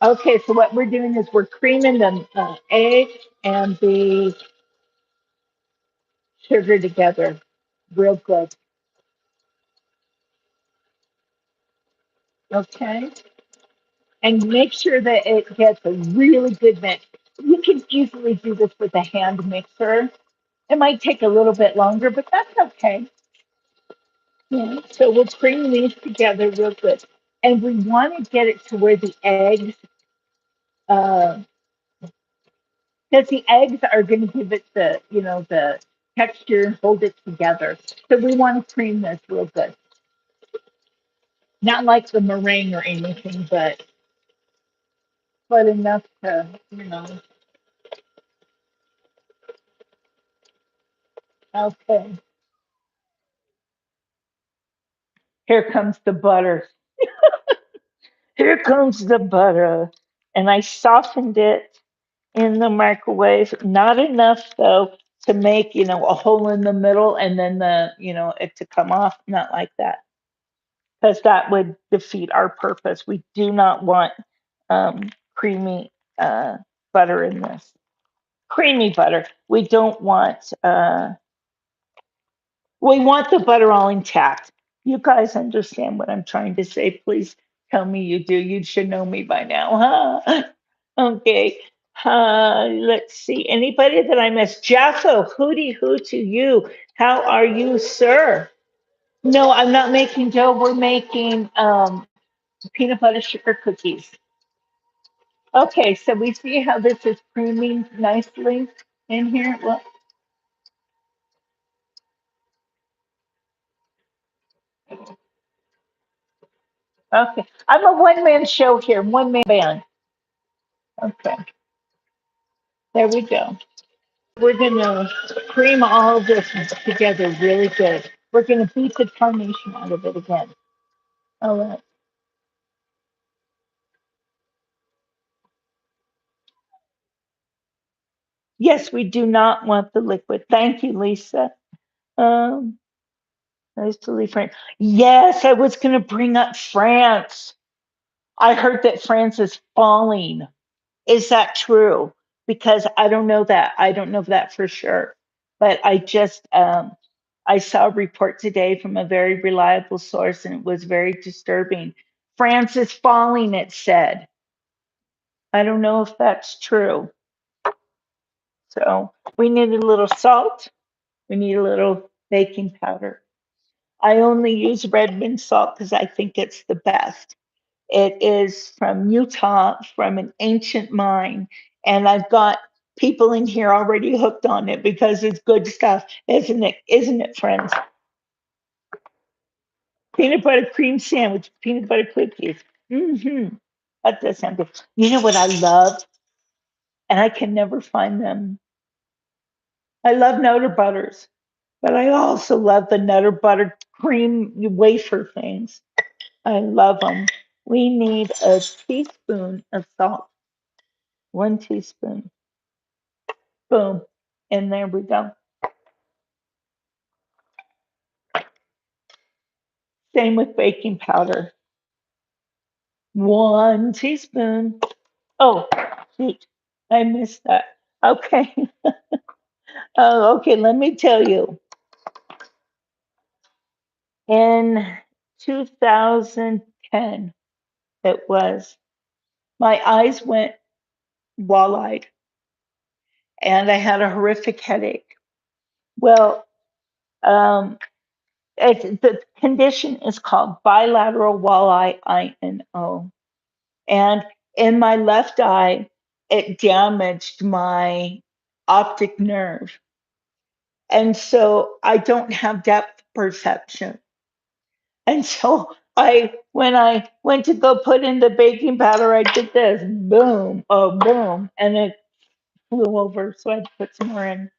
Okay, so what we're doing is we're creaming the egg and the sugar together real good. Okay, and make sure that it gets a really good mix. You can easily do this with a hand mixer. It might take a little bit longer, but that's okay. Yeah. So we'll cream these together real good. And we want to get it to where the eggs, uh, because the eggs are going to give it the, the texture and hold it together. So we want to cream this real good. Not like the meringue or anything, but enough to. Okay. Here comes the butter. Here comes the butter. And I softened it in the microwave. Not enough though to make, a hole in the middle and then it to come off. Not like that. Because that would defeat our purpose. We do not want creamy butter in this. Creamy butter. We want the butter all intact. You guys understand what I'm trying to say? Please tell me you do. You should know me by now, huh? Okay. Let's see. Anybody that I missed? Jaffo, hooty hoo to you. How are you, sir? No, I'm not making dough. We're making peanut butter sugar cookies. Okay, so we see how this is creaming nicely in here. Well, Okay. I'm a one-man show here, one-man band. Okay. There we go. We're gonna cream all of this together really good. We're gonna beat the carnation out of it again. All right. Yes, we do not want the liquid. Thank you, Lisa. Um, nice to leave France. Yes, I was gonna bring up France. I heard that France is falling. Is that true? Because I don't know that. I don't know that for sure. But I saw a report today from a very reliable source and it was very disturbing. France is falling, it said. I don't know if that's true. So we need a little salt. We need a little baking powder. I only use red mint salt because I think it's the best. It is from Utah, from an ancient mine, and I've got people in here already hooked on it because it's good stuff, isn't it? Isn't it, friends? Peanut butter cream sandwich, peanut butter cookies. Mm-hmm. That does sound good. You know what I love, and I can never find them. I love Nutter Butters, but I also love the Nutter Butter cream wafer things. I love them. We need a teaspoon of salt, 1 teaspoon. Boom. And there we go. Same with baking powder. 1 teaspoon. Oh, shoot. I missed that. Okay. Oh, okay. Let me tell you. In 2010, it was, my eyes went wall-eyed and I had a horrific headache. Well, um, the condition is called bilateral walleye, INO. And in my left eye, it damaged my optic nerve. And so I don't have depth perception. And so when I went to go put in the baking powder, I did this boom, oh, boom, and it flew over. So I had to put some more in.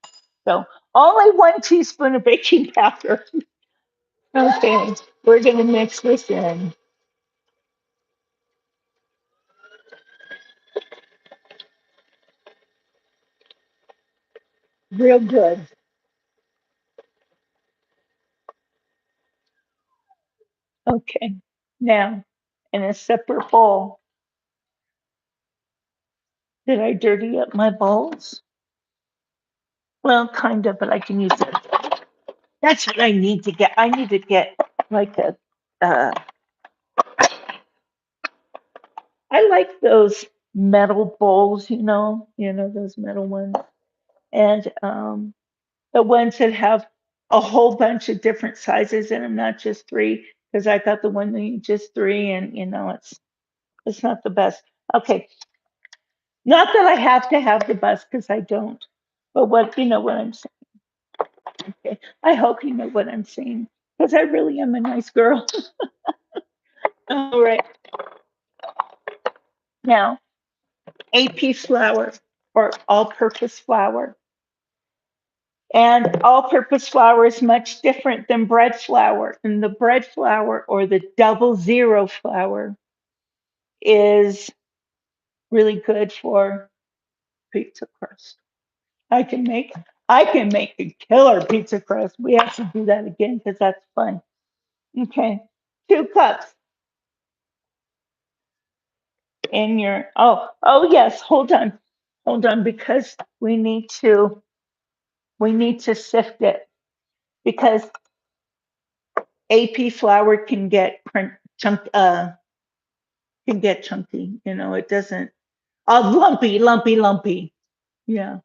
So only 1 teaspoon of baking powder. Okay, we're going to mix this in real good. Okay, now in a separate bowl, did I dirty up my bowls? Well, kind of, but I can use it. That's what I need to get. I need to get like a, uh, I like those metal bowls, those metal ones. And the ones that have a whole bunch of different sizes in them, not just three, because I got the one that you just three, and it's not the best. Okay, not that I have to have the best because I don't, but what you know what I'm saying. Okay, I hope you know what I'm saying because I really am a nice girl. All right, now AP flour or all-purpose flour. And all-purpose flour is much different than bread flour. And the bread flour or the 00 flour is really good for pizza crust. I can make I can make a killer pizza crust. We have to do that again because that's fun. Okay. 2 cups in your yes, hold on. Hold on because we need to sift it because AP flour can get chunky. It doesn't. Oh, lumpy. Yeah,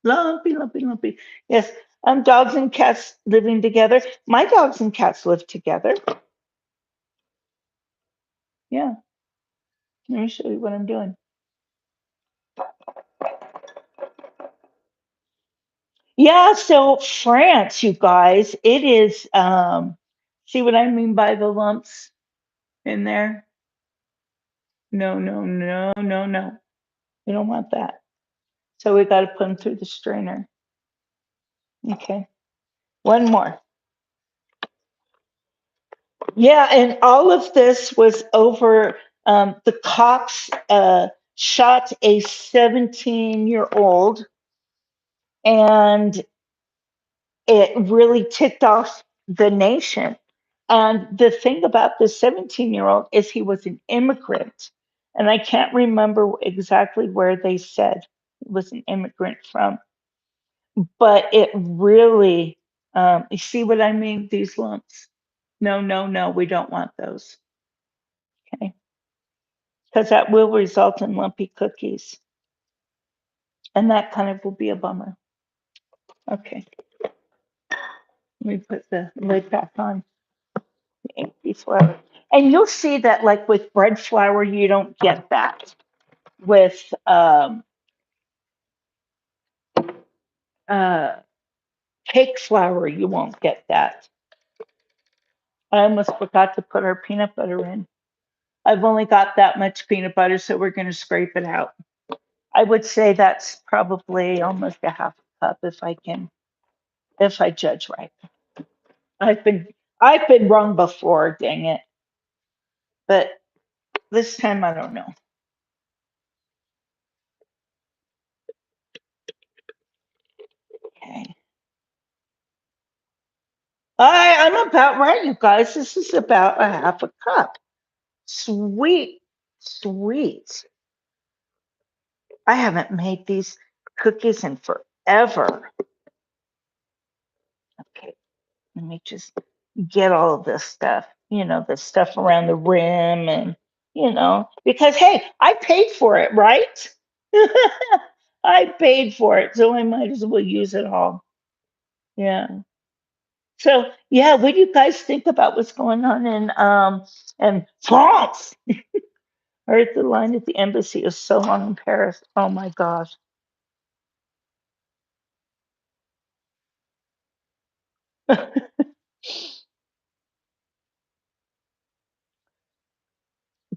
lumpy. Yes, dogs and cats living together. My dogs and cats live together. Yeah, let me show you what I'm doing. Yeah, so France, you guys, it is. See what I mean by the lumps in there? No, no, no, no, no. We don't want that. So we got to put them through the strainer. Okay. One more. Yeah, and all of this was over. The cops shot a 17-year-old, and it really ticked off the nation. And the thing about the 17-year-old is he was an immigrant. And I can't remember exactly where they said he was an immigrant from, but it really, you see what I mean? These lumps. No, no, no, we don't want those. Okay. Because that will result in lumpy cookies. And that kind of will be a bummer. Okay. Let me put the lid back on the empty flour. And you'll see that, like with bread flour, you don't get that. With uh, cake flour, you won't get that. I almost forgot to put our peanut butter in. I've only got that much peanut butter, so we're going to scrape it out. I would say that's probably almost a half a cup if I judge right. I've been I've been wrong before, dang it. But this time I don't know. Okay. I'm about right, you guys. This is about a half a cup. Sweet, sweet. I haven't made these cookies in forever. Okay, let me just get all of this stuff, the stuff around the rim and, because hey, I paid for it, right? I paid for it, so I might as well use it all. Yeah. So yeah, what do you guys think about what's going on in France? I heard the line at the embassy is so long in Paris. Oh my gosh.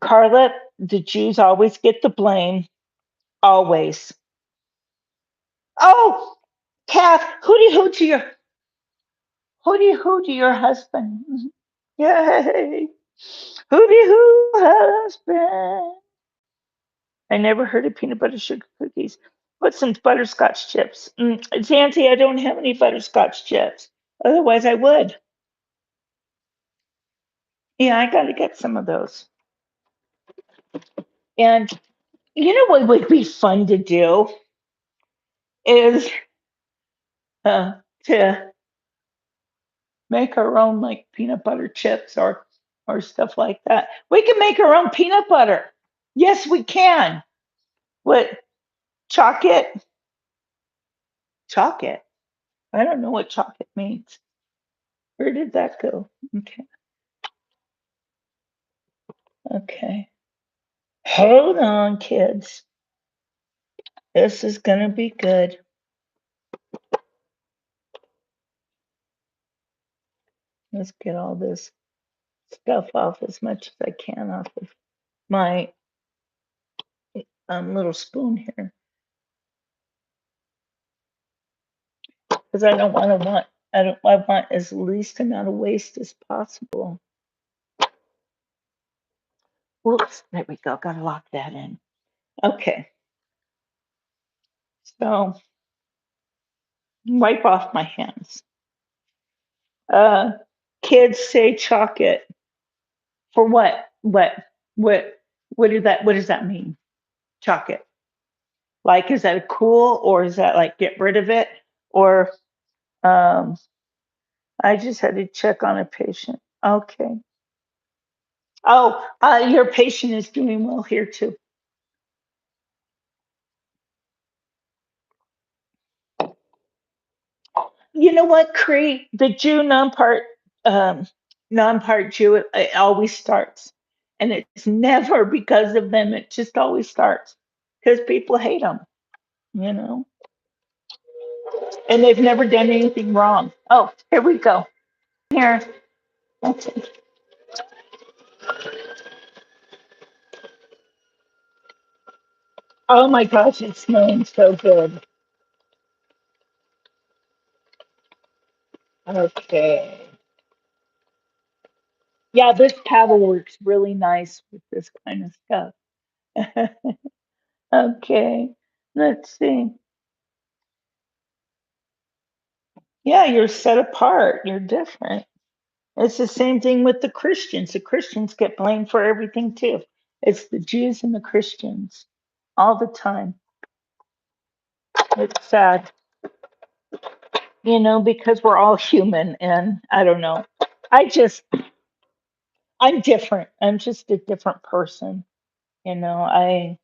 Carla, the Jews always get the blame. Always. Oh, Kath, hooty hoo to your husband. Yay. Hooty hoo husband. I never heard of peanut butter sugar cookies. Put some butterscotch chips. Zancy, I don't have any butterscotch chips. Otherwise, I would. Yeah, I got to get some of those. And you know what would be fun to do is uh, to make our own like peanut butter chips or stuff like that. We can make our own peanut butter. Yes, we can. What chalk it? Chalk it. I don't know what chalk it means. Where did that go? Okay. Okay. Hold on, kids. This is gonna be good. Let's get all this stuff off as much as I can off of my little spoon here, because I want as least amount of waste as possible. Whoops, there we go. Gotta lock that in. Okay, so wipe off my hands. Uh, kids say chalk it for what? What? What does that mean? Chalk it. Like, is that cool, or is that like get rid of it, or um? I just had to check on a patient. Okay. Oh, your patient is doing well here too. You know what, Cree? The Jew non-part Jew, it always starts, and it's never because of them. It just always starts because people hate them, you know, and they've never done anything wrong. Oh, here we go. Here, okay. Oh my gosh, it's smelling so good. Okay. Yeah, this paddle works really nice with this kind of stuff. Okay, let's see. Yeah, you're set apart. You're different. It's the same thing with the Christians. The Christians get blamed for everything too. It's the Jews and the Christians all the time. It's sad, because we're all human, and I don't know. I just, I'm different. I'm just a different person. I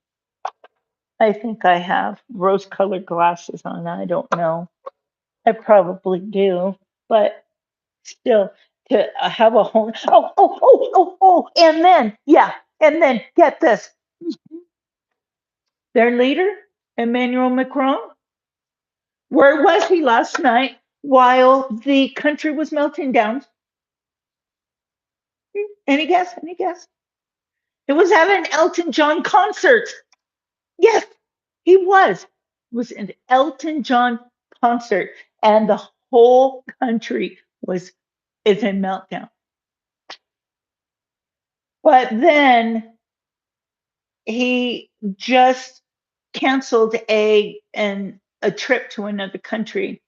think I have rose-colored glasses on. I don't know. I probably do, but still, to have a home. And then get this. Their leader, Emmanuel Macron, where was he last night while the country was melting down? Any guess? Any guess? It was at an Elton John concert. Yes, he was. It was an Elton John concert, and the whole country is in meltdown. But then he just canceled a trip to another country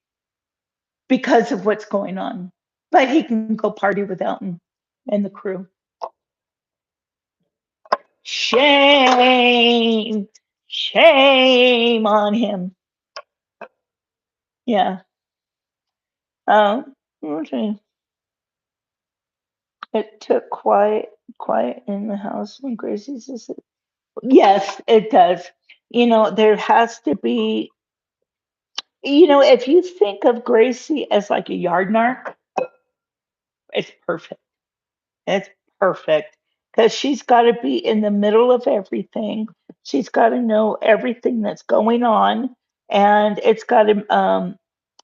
because of what's going on. But he can go party with Elton and the crew. Shame, shame on him. Yeah. Okay. It took quiet in the house when Gracie's asleep. Yes, it does. There has to be, if you think of Gracie as like a yard narc, it's perfect. It's perfect because she's got to be in the middle of everything. She's got to know everything that's going on, and it's got to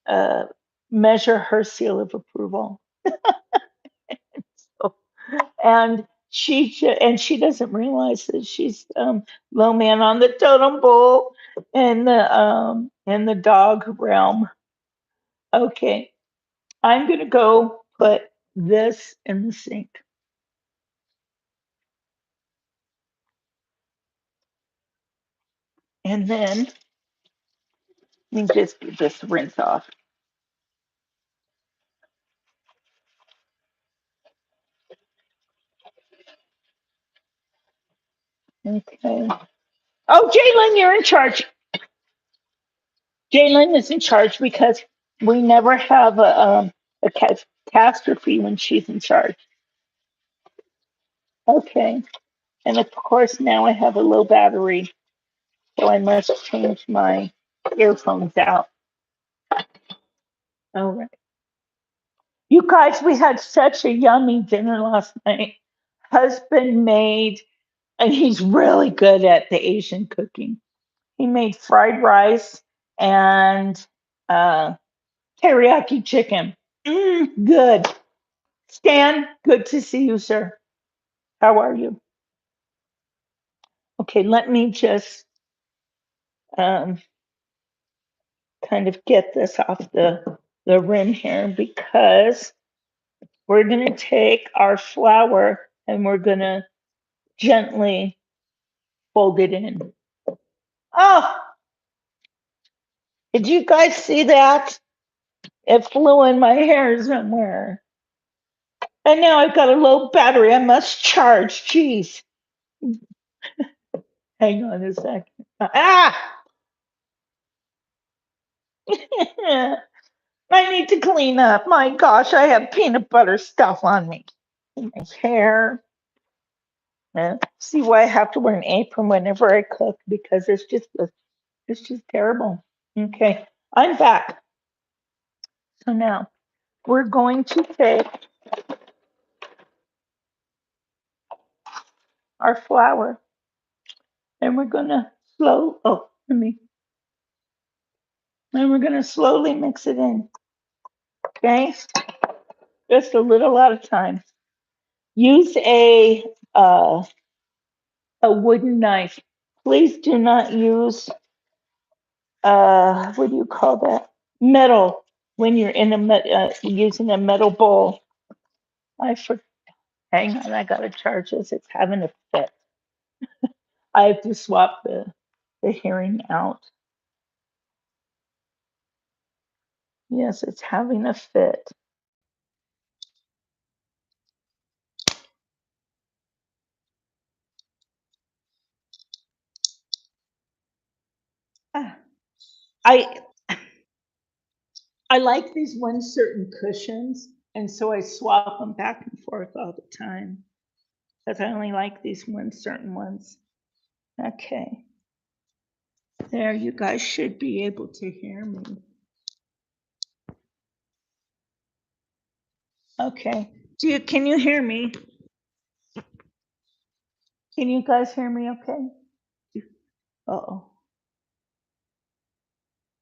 uh, measure her seal of approval. So, and she doesn't realize that she's low man on the totem pole in the dog realm. Okay, I'm gonna go put this in the sink, and then let me just get this rinse off. Okay. Oh, Jalen, you're in charge. Jalen is in charge because we never have a catastrophe when she's in charge. Okay. And of course, now I have a low battery, so I must change my earphones out. All right. You guys, we had such a yummy dinner last night. Husband made, and he's really good at the Asian cooking. He made fried rice and uh, teriyaki chicken. Good. Stan, good to see you, sir. How are you? Okay, let me just um, kind of get this off the rim here because we're going to take our flour and we're going to gently fold it in. Oh, did you guys see that? It flew in my hair somewhere. And now I've got a low battery. I must charge. Jeez. Hang on a second. Ah! I need to clean up. My gosh, I have peanut butter stuff on me. In my hair. See why I have to wear an apron whenever I cook because it's just terrible. Okay, I'm back. So now we're going to take our flour and we're gonna and we're gonna slowly mix it in. Okay, just a little at a time. Use uh, a wooden knife. Please do not use what do you call that? Metal when you're in using a metal bowl. I for Hang on, I gotta charge this. It's having a fit. I have to swap the hearing out. Yes, it's having a fit. Ah, I I like these one certain cushions, and so I swap them back and forth all the time because I only like these one certain ones. Okay, there, you guys should be able to hear me. Okay, can you hear me? Can you guys hear me okay? Uh-oh.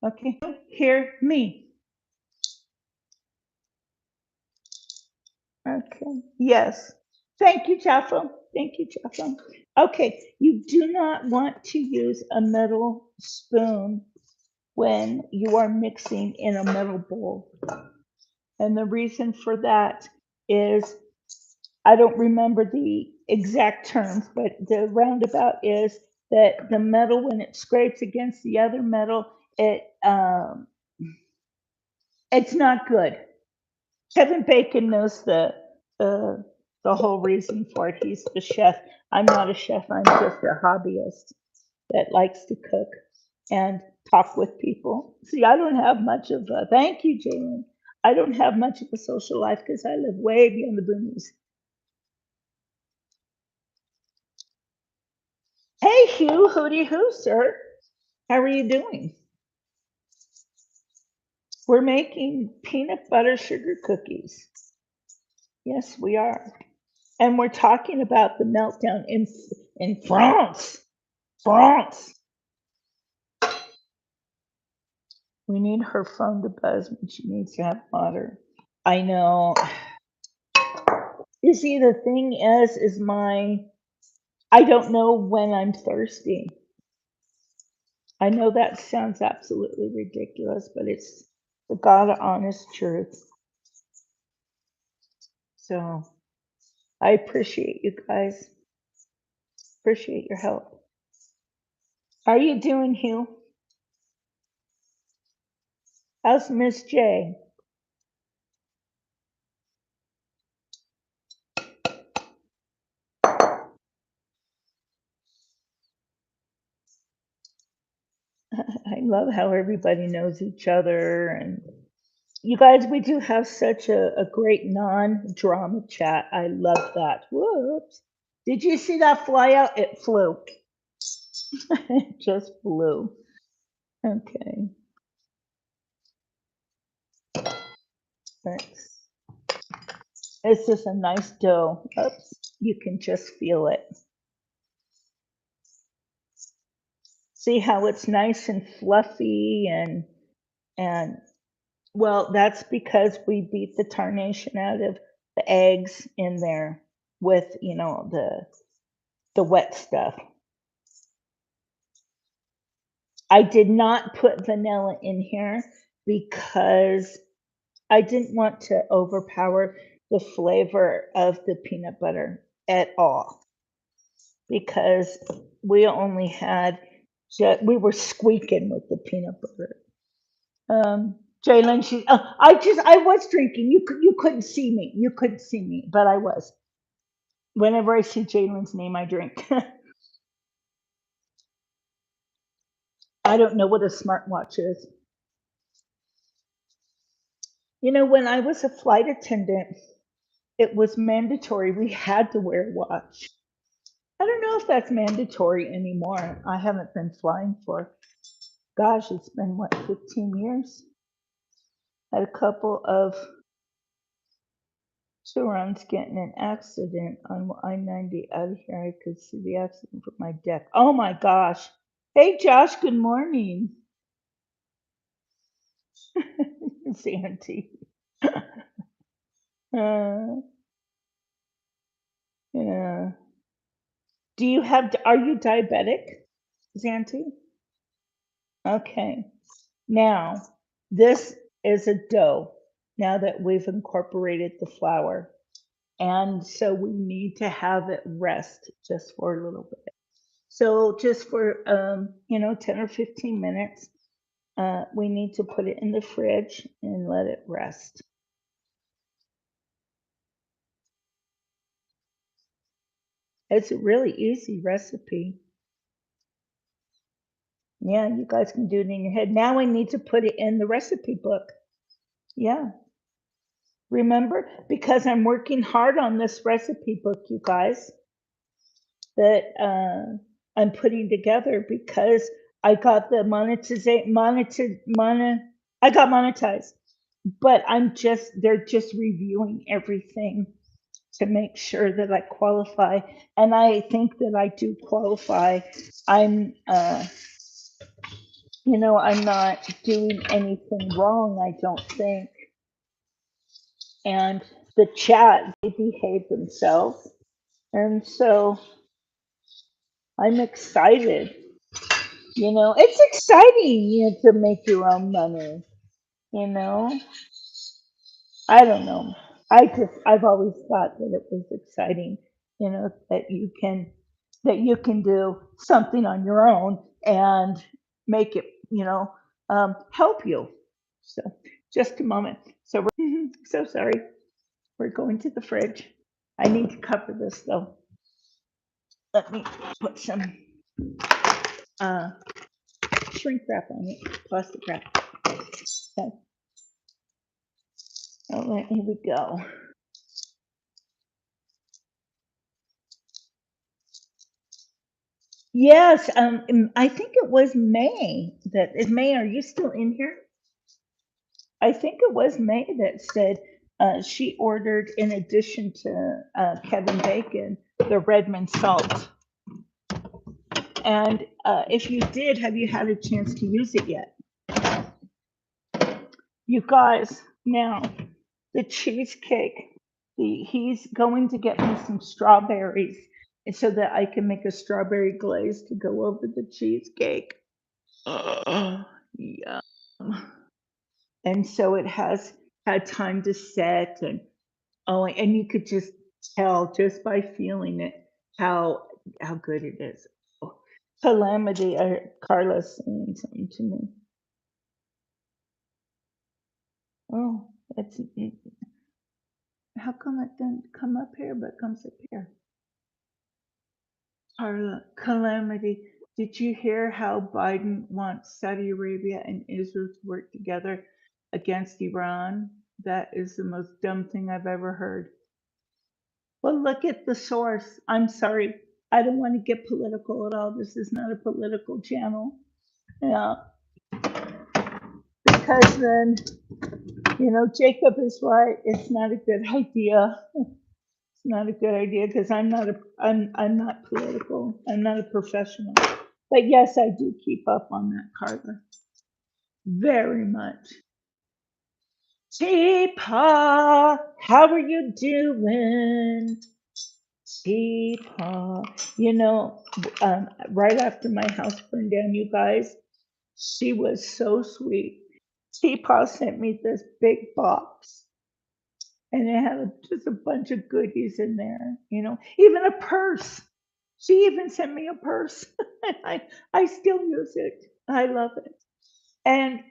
Okay, hear me. Okay, yes. Thank you, Jaffa. Thank you, Jaffa. Okay, you do not want to use a metal spoon when you are mixing in a metal bowl. And the reason for that is I don't remember the exact terms, but the roundabout is that the metal, when it scrapes against the other metal, it's not good. Kevin Bacon knows the the whole reason for it. He's the chef. I'm not a chef. I'm just a hobbyist that likes to cook and talk with people. See, I don't have much of a, thank you, Jalen. I don't have much of a social life because I live way beyond the boonies. Hey, Hugh, hooty hoo, sir. How are you doing? We're making peanut butter sugar cookies. Yes, we are. And we're talking about the meltdown in France. France. We need her phone to buzz when she needs to have water. I know. You see, the thing is I don't know when I'm thirsty. I know that sounds absolutely ridiculous, but it's the God honest truth. So I appreciate you guys. Appreciate your help. How are you doing, Hugh? How's Miss J? I love how everybody knows each other. And you guys, we do have such a great non-drama chat. I love that. Whoops. Did you see that fly out? It flew. It just flew. Okay. Thanks. It's just a nice dough. Oops. You can just feel it. See how it's nice and fluffy and well, that's because we beat the tarnation out of the eggs in there with, the wet stuff. I did not put vanilla in here because I didn't want to overpower the flavor of the peanut butter at all because we only had we were squeaking with the peanut butter. Jalen, I was drinking. You couldn't see me. You couldn't see me, but I was. Whenever I see Jalen's name, I drink. I don't know what a smartwatch is. When I was a flight attendant, it was mandatory. We had to wear a watch. I don't know if that's mandatory anymore. I haven't been flying for, gosh, it's been what, 15 years? Had a couple of Chiron's getting an accident on I-90 out of here. I could see the accident from my deck. Oh my gosh. Hey Josh, good morning. It's Auntie. uh, yeah. Are you diabetic? Zanti? Okay. Now, this is a dough now that we've incorporated the flour. And so we need to have it rest just for a little bit. So just for 10 or 15 minutes, we need to put it in the fridge and let it rest. It's a really easy recipe. Yeah, you guys can do it in your head. Now we need to put it in the recipe book. Yeah. Remember? Because I'm working hard on this recipe book, you guys, that I'm putting together because I got the I got monetized. But they're just reviewing everything to make sure that I qualify. And I think that I do qualify. I'm, I'm not doing anything wrong, I don't think. And the chat, they behave themselves. And so I'm excited. It's exciting, to make your own money, you know? I don't know. I've always thought that it was exciting, that you can do something on your own and make it, help you. So just a moment. So we're so sorry. We're going to the fridge. I need to cover this though. Let me put some uh, shrink wrap on it, plastic wrap. Okay. All right, here we go. Yes, I think it was May that is May. Are you still in here? I think it was May that said she ordered, in addition to Kevin Bacon, the Redmond salt. And if you did, have you had a chance to use it yet? You guys, now the cheesecake. He's going to get me some strawberries, and so that I can make a strawberry glaze to go over the cheesecake. Yeah. And so it has had time to set, and you could just tell just by feeling it how good it is. Oh, Calamity, Carla's saying something to me. Oh, how come it didn't come up here but comes up here? Carla, Calamity, did you hear how Biden wants Saudi Arabia and Israel to work together against Iran? That is the most dumb thing I've ever heard. Well, look at the source. I'm sorry. I don't want to get political at all. This is not a political channel. Yeah, because then, Jacob is right. It's not a good idea. It's not a good idea because I'm not political. I'm not a professional. But yes, I do keep up on that, Carla. Very much. Teapot, how are you doing? Teapot. Right after my house burned down, you guys, she was so sweet. Teapot sent me this big box, and it had just a bunch of goodies in there, even a purse. She even sent me a purse. I still use it. I love it. And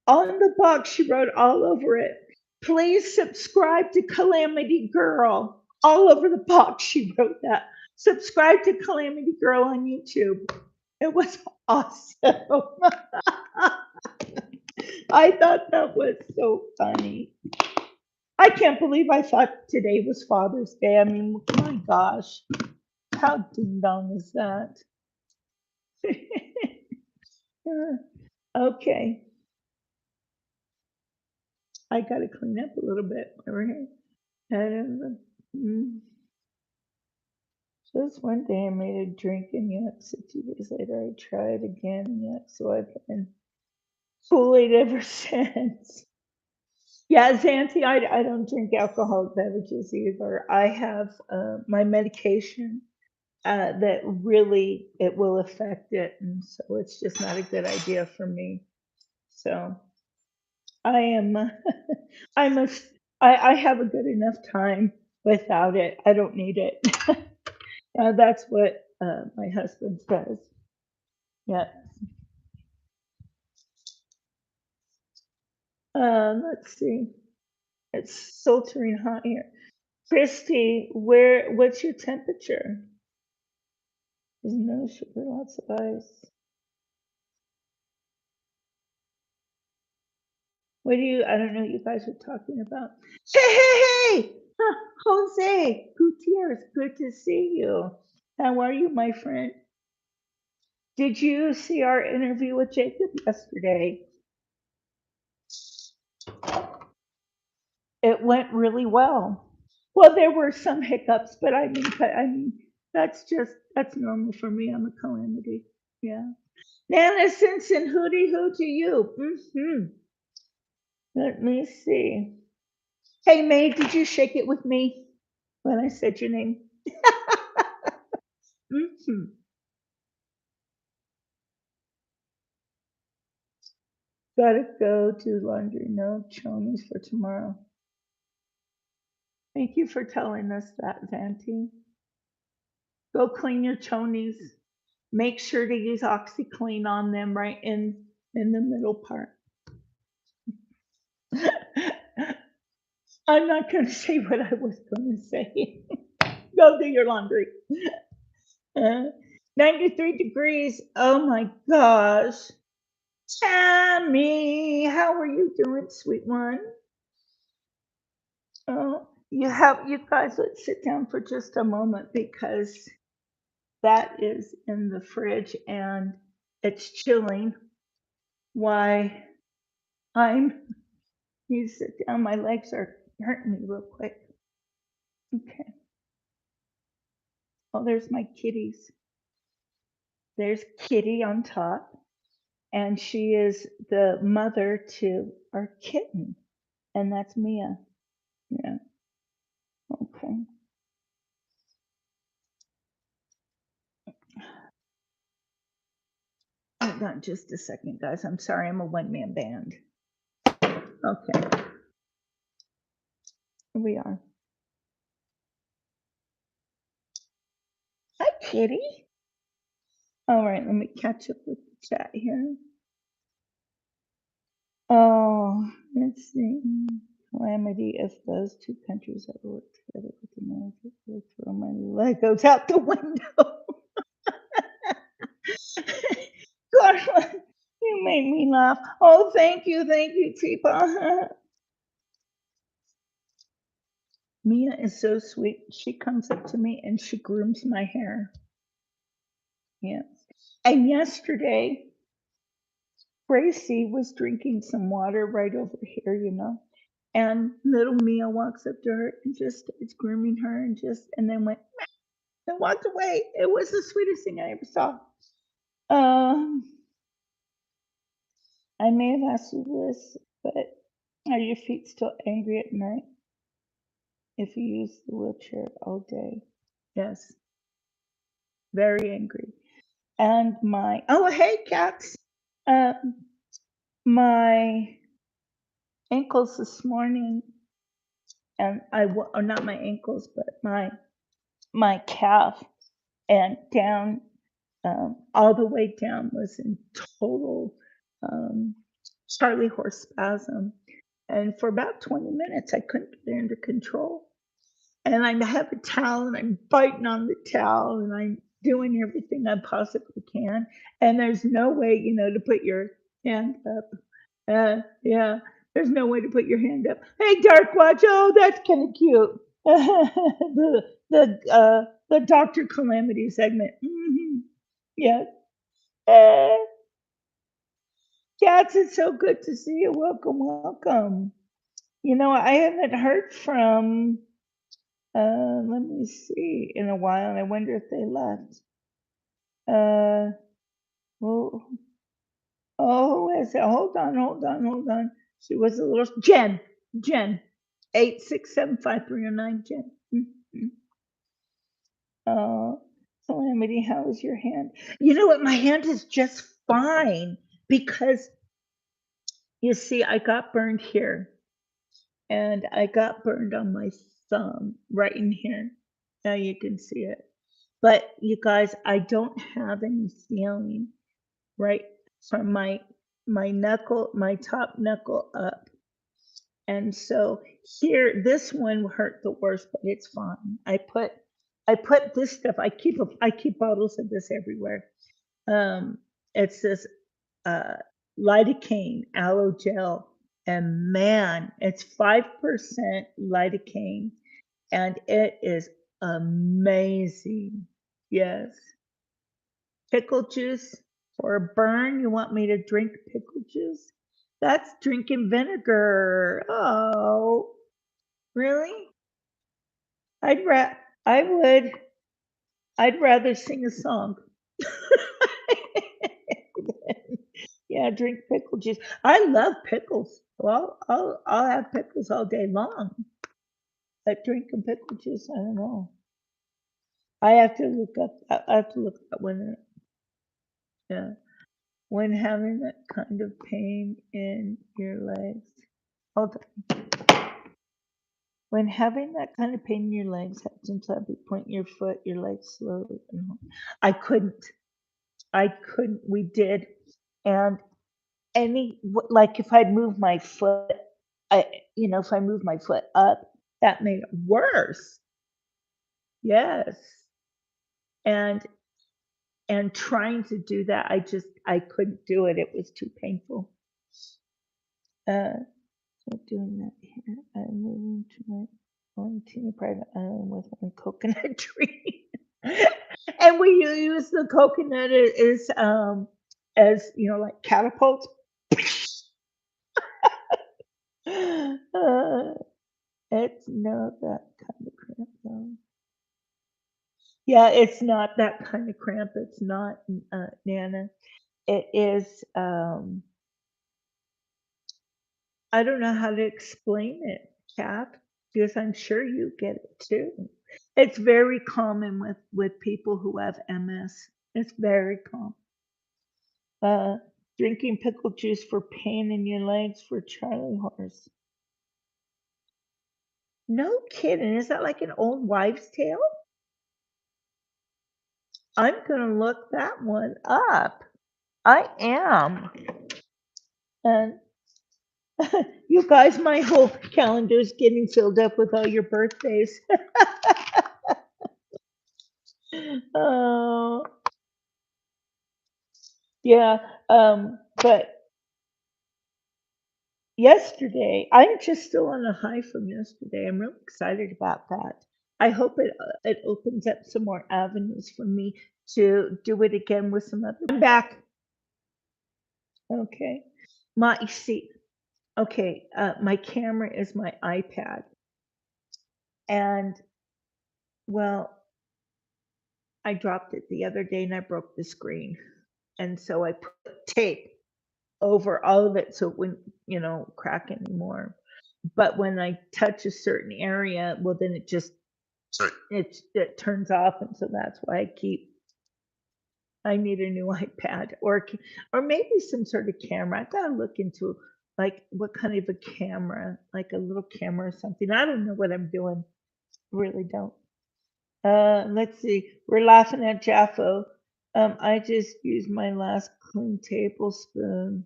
on the box, she wrote all over it, please subscribe to Calamity Girl. All over the box, she wrote that. Subscribe to Calamity Girl on YouTube. It was awesome. I thought that was so funny. I can't believe I thought today was Father's Day. I mean, my gosh, how ding dong is that? Okay, I got to clean up a little bit over here. Mm. Just one day I made a drink and yet, so 2 days later I tried again and yet, so I've been Kool-Aid ever since. Yeah, Zanti, I don't drink alcoholic beverages either. I have my medication that really it will affect it, and so it's just not a good idea for me. So I am, I must, I have a good enough time without it. I don't need it. That's what my husband says. Yeah. Let's see. It's sweltering hot here. Christy, what's your temperature? There's no sugar, lots of ice. What do you, I don't know what you guys are talking about. Hey! Jose Gutierrez, good to see you. How are you, my friend? Did you see our interview with Jacob yesterday? It went really well. Well, there were some hiccups, but I mean, that's normal for me. I'm a calamity. Yeah. Nana Simpson, hooty hoo to you. Let me see. Hey, May, did you shake it with me when I said your name? hmm Gotta go do laundry. No chonies for tomorrow. Thank you for telling us that, Vanty. Go clean your chonies. Make sure to use OxyClean on them right in the middle part. I'm not going to say what I was going to say. Go do your laundry. Uh, 93 degrees. Oh my gosh. Tammy, how are you doing, sweet one? Oh, you guys, let's sit down for just a moment because that is in the fridge and it's chilling. Why I'm you sit down, my legs are hurting me real quick. Okay. Oh, there's my kitties. There's Kitty on top, and she is the mother to our kitten, and that's Mia. Yeah. Okay. Hold on just a second, guys. I'm sorry, I'm a one-man band. Okay, here we are. Hi, Kitty. All right, let me catch up with the chat here. Oh, let's see. Calamity, if those two countries ever work together with the America, will throw my Legos out the window. Carla, you made me laugh. Oh, thank you, Teepa. Mia is so sweet. She comes up to me and she grooms my hair. Yes. And yesterday, Gracie was drinking some water right over here, and little Mia walks up to her and just starts grooming her and then went and walked away. It was the sweetest thing I ever saw. Um, I may have asked you this, but are your feet still angry at night if you use the wheelchair all day? Yes, very angry. And hey, cats. Uh, my ankles this morning, and or not my ankles, but my calf and down, all the way down was in total um, Charlie horse spasm. And for about 20 minutes, I couldn't get it under control. And I have a towel and I'm biting on the towel and I'm doing everything I possibly can. And there's no way, to put your hand up. Yeah, there's no way to put your hand up. Hey, Dark Watch. Oh, that's kind of cute. The Doctor Calamity segment. Yes. Uh, Cats, it's so good to see you. Welcome, welcome. I haven't heard from let me see, in a while, and I wonder if they left. Well, oh, who is it? Hold on, hold on, hold on. She was a little Jen, 8675309, Jen. Mhm. Oh, Calamity, how is your hand? You know what? My hand is just fine because you see, I got burned here and I got burned on my thumb right in here. Now you can see it. But you guys, I don't have any feeling right from my knuckle, my top knuckle up. And so here, this one hurt the worst, but it's fine. I put this stuff. I keep bottles of this everywhere. Um, it's this uh, lidocaine aloe gel, and man, it's 5% lidocaine, and it is amazing. Yes, pickle juice for a burn. You want me to drink pickle juice? That's drinking vinegar. Oh, really? I'd ra- I would. I'd rather sing a song. Yeah, drink pickle juice. I love pickles. Well, I'll have pickles all day long. But drinking pickle juice, I don't know. I have to look up. I have to look up yeah, when having that kind of pain in your legs. Hold on. When having that kind of pain in your legs, happens to you point your foot, your legs slowly. I couldn't. I couldn't. We did, and like if I'd move my foot, I if I move my foot up, that made it worse. Yes, and trying to do that, I couldn't do it. It was too painful. Uh, so doing that here, I'm moving to my own teeny private island with my coconut tree, and we use the coconut as like catapult. Uh, it's not that kind of cramp though. Yeah, it's not that kind of cramp. It's not, Nana. It is, I don't know how to explain it, Kat, because I'm sure you get it too. It's very common with people who have MS. It's very common. Uh, drinking pickle juice for pain in your legs for Charlie horse. No kidding. Is that like an old wives' tale? I'm gonna look that one up. I am. And you guys, my whole calendar is getting filled up with all your birthdays. Oh, yeah. But yesterday, I'm just still on a high from yesterday. I'm really excited about that. I hope it opens up some more avenues for me to do it again with some other. I'm back. Okay. You see, okay, my camera is my iPad, and well, I dropped it the other day and I broke the screen. And so I put tape over all of it so it wouldn't, crack anymore. But when I touch a certain area, well, then it just it turns off, and so that's why I need a new iPad or maybe some sort of camera. I gotta look into like what kind of a camera, like a little camera or something. I don't know what I'm doing. Really don't. Let's see. We're laughing at Jaffo. I just used my last clean tablespoon.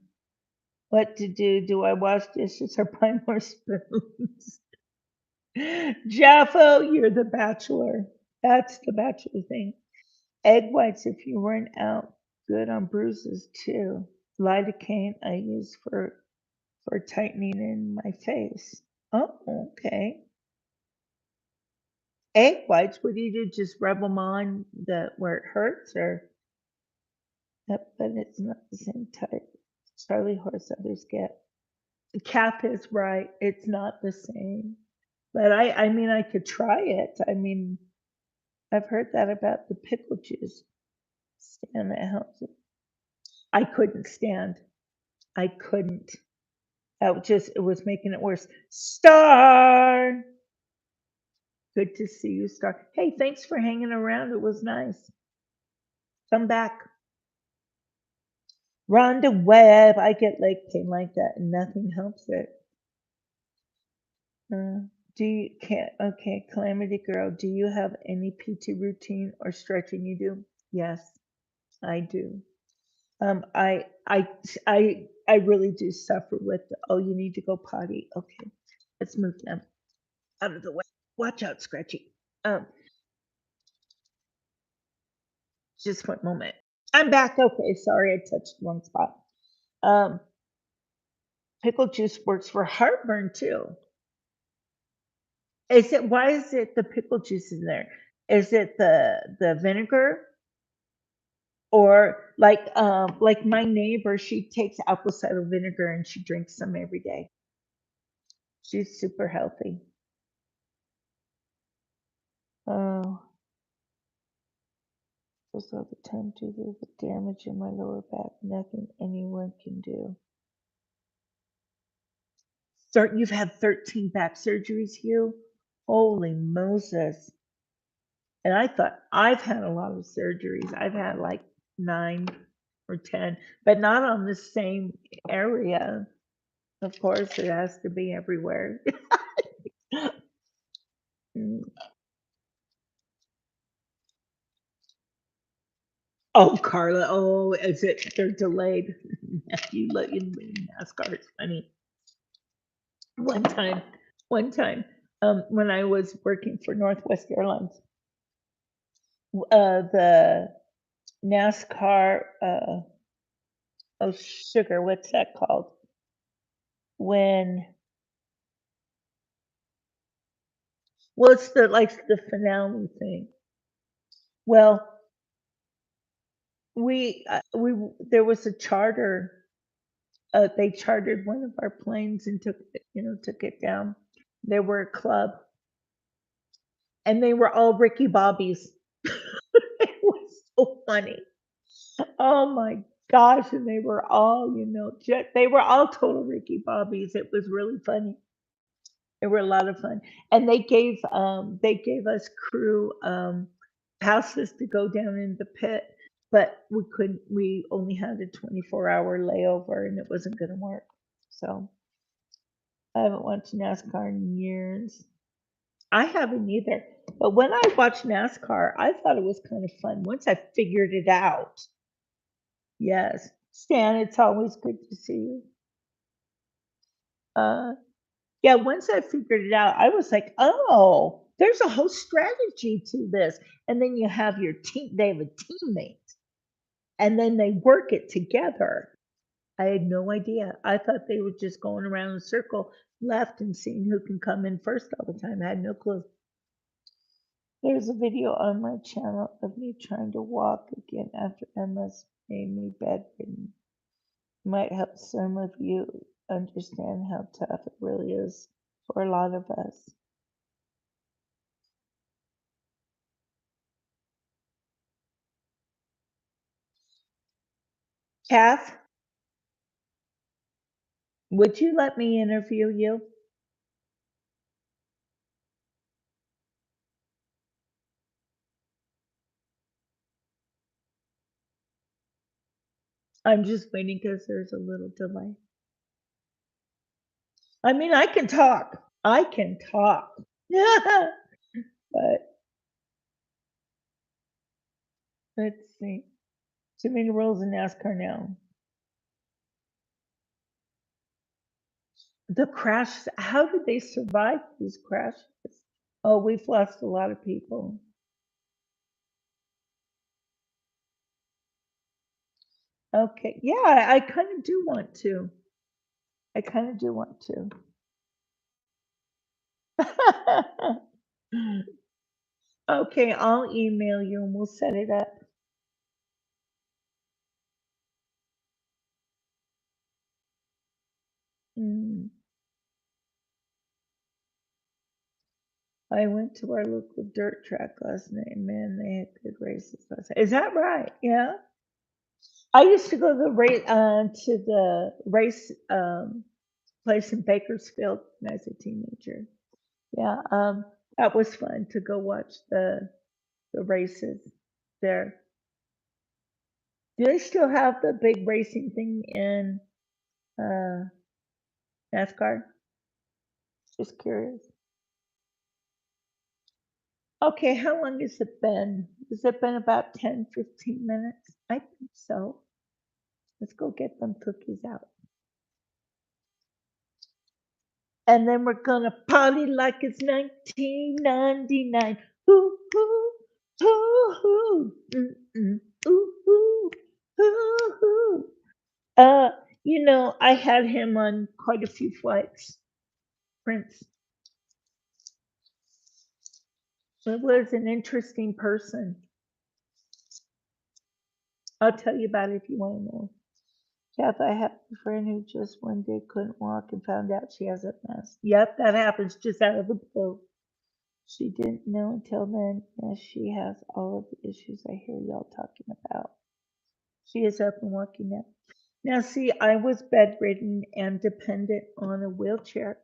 What to do? Do I wash dishes or buy more spoons? Jaffo, you're the bachelor. That's the bachelor thing. Egg whites, if you weren't out, good on bruises too. Lidocaine I use for tightening in my face. Oh, okay. Egg whites, what do you do? Just rub them on the where it hurts, or but it's not the same type. Charlie horse others get. Cap is right. It's not the same. But I mean, I could try it. I mean, I've heard that about the pickle juice. Stand that helps. I couldn't stand. I couldn't. It was making it worse. Star. Good to see you, Star. Hey, thanks for hanging around. It was nice. Come back. Rhonda Webb. I get leg pain like that and nothing helps it. Uh, do you can't okay, Calamity Girl, do you have any PT routine or stretching you do? Yes, I do. I really do suffer with oh, you need to go potty. Okay, let's move them out of the way. Watch out, Scratchy. Just one moment. I'm back. Okay, sorry, I touched one spot. Um, pickle juice works for heartburn too. Is it why is it the pickle juice in there? Is it the vinegar or like my neighbor, she takes apple cider vinegar and she drinks some every day. She's super healthy. Oh, just all the time due to the damage in my lower back. Nothing anyone can do. Start. You've had 13 back surgeries, Hugh. Holy Moses! And I thought I've had a lot of surgeries. I've had like 9 or 10, but not on the same area. Of course, it has to be everywhere. Mm. Oh, Carla. Oh, is it? They're delayed. You look in NASCAR. It's funny. One time, one time, when I was working for Northwest Airlines, the NASCAR, oh sugar, what's that called? When, well, it's the like the finale thing. Well, we there was a charter. They chartered one of our planes and took it down. They were a club, and they were all Ricky Bobbies. It was so funny. Oh my gosh, and they were all, they were all total Ricky Bobbies. It was really funny. They were a lot of fun. And they gave us crew passes to go down in the pit, but we only had a 24-hour layover and it wasn't gonna work. So I haven't watched NASCAR in years. I haven't either. But when I watched NASCAR, I thought it was kind of fun once I figured it out. Yes. Stan, it's always good to see you. Uh, yeah, once I figured it out, I was like, oh, there's a whole strategy to this. And then you have your team, they have a teammate, and then they work it together. I had no idea. I thought they were just going around in a circle left and seeing who can come in first all the time. I had no clue. There's a video on my channel of me trying to walk again after MS made me bedridden. Might help some of you understand how tough it really is for a lot of us. Kath, would you let me interview you? I'm just waiting because there's a little delay. I mean, I can talk. I can talk. But let's see. Too many rules in NASCAR now. The crash, how did they survive these crashes? Oh, we've lost a lot of people. Okay. Yeah, I kind of do want to. I kind of do want to. Okay, I'll email you and we'll set it up. Mm. I went to our local dirt track last night. Man, they had good races last night. Is that right? Yeah. I used to go to the race place in Bakersfield when I was a teenager. Yeah, that was fun to go watch the races there. Do they still have the big racing thing in uh, NASCAR? Just curious. Okay, how long has it been? Has it been about 10, 15 minutes? I think so. Let's go get them cookies out. And then we're gonna party like it's 1999. Ooh, ooh, ooh, ooh, mm-mm, ooh, ooh, ooh, ooh. Uh, I had him on quite a few flights. Prince. It was an interesting person. I'll tell you about it if you want to know. Kath, I have a friend who just one day couldn't walk and found out she has MS. Yep, that happens just out of the blue. She didn't know until then. Yes, she has all of the issues I hear y'all talking about. She is up and walking now. Now, see, I was bedridden and dependent on a wheelchair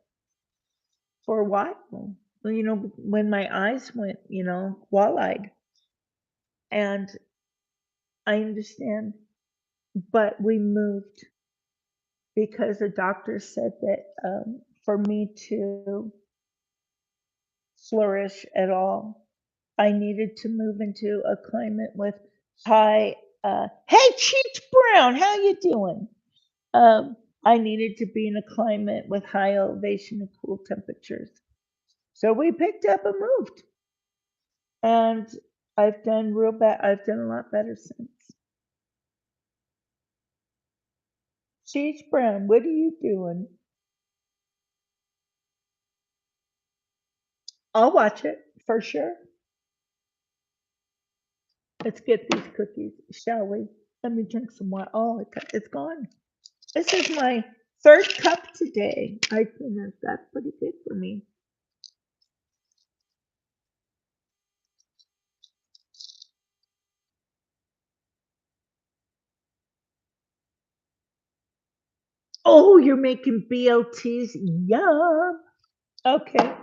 for a while. Well, when my eyes went, wall-eyed. And I understand, but we moved because the doctor said that for me to flourish at all, I needed to move into a climate with high. Hey, Cheech Brown, how you doing? I needed to be in a climate with high elevation and cool temperatures. So we picked up and moved, and I've done real bad. I've done a lot better since. Cheech Brown, what are you doing? I'll watch it for sure. Let's get these cookies, shall we? Let me drink some water. Oh, it's gone. This is my third cup today. I think that's pretty good for me. Oh, you're making BLTs? Yum. Okay.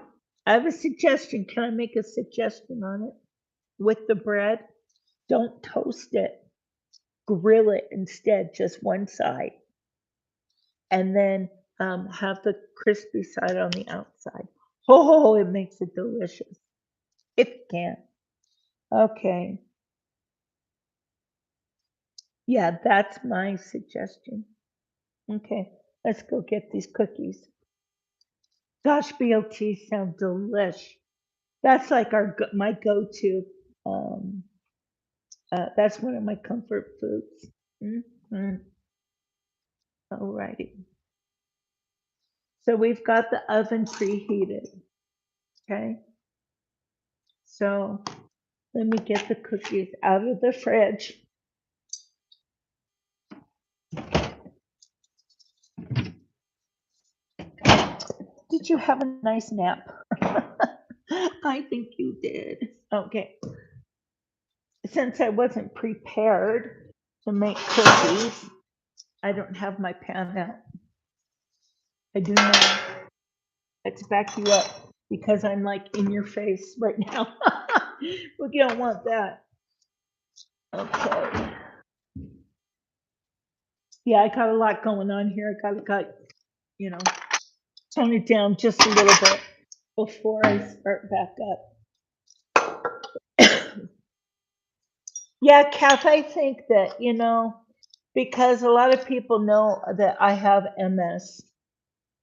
I have a suggestion. Can I make a suggestion on it? With the bread, don't toast it. Grill it instead, just one side. And then have the crispy side on the outside. Oh, it makes it delicious. If you can. Okay. Yeah, that's my suggestion. Okay, let's go get these cookies. Gosh, BLT sound delish. That's like my go-to. Um, that's one of my comfort foods. Mm-hmm. Alrighty. So we've got the oven preheated. Okay. So let me get the cookies out of the fridge. Did you have a nice nap? I think you did. Okay. Since I wasn't prepared to make cookies, I don't have my pan out. I do now. Let's back you up because I'm like in your face right now. We don't want that. Okay. Yeah, I got a lot going on here. I got, you know, tone it down just a little bit before I start back up. Yeah, Kath, I think that, because a lot of people know that I have MS.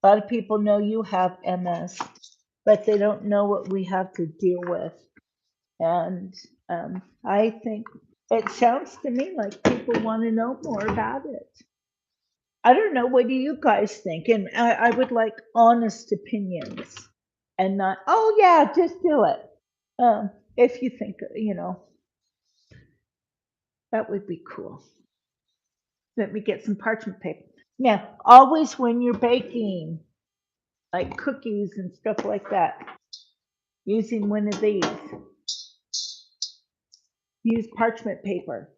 A lot of people know you have MS, but they don't know what we have to deal with. And I think it sounds to me like people want to know more about it. I don't know. What do you guys think? And I would like honest opinions and not, oh, yeah, just do it. If you think, that would be cool. Let me get some parchment paper. Now, always when you're baking, like cookies and stuff like that, using one of these, use parchment paper.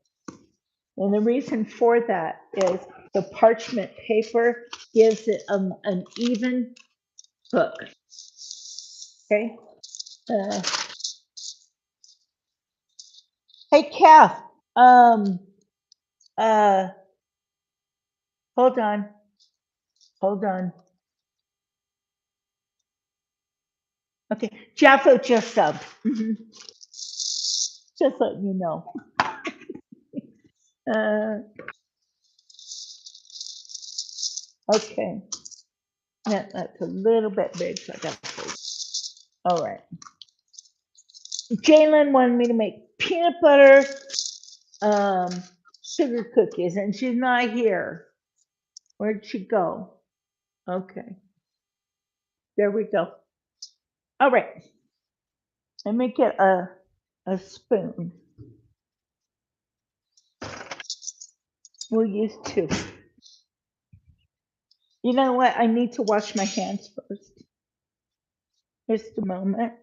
And the reason for that is the parchment paper gives it an even hook. Okay. Uh, hey, Kath. Uh, hold on. Hold on. Okay. Jaffo just subbed. Just letting you know. Uh, okay. That's a little bit big, so I got to fold. All right. Jalen wanted me to make peanut butter um, sugar cookies, and she's not here. Where'd she go? Okay. There we go. All right. Let me get a spoon. We'll use two. You know what? I need to wash my hands first. Just a moment.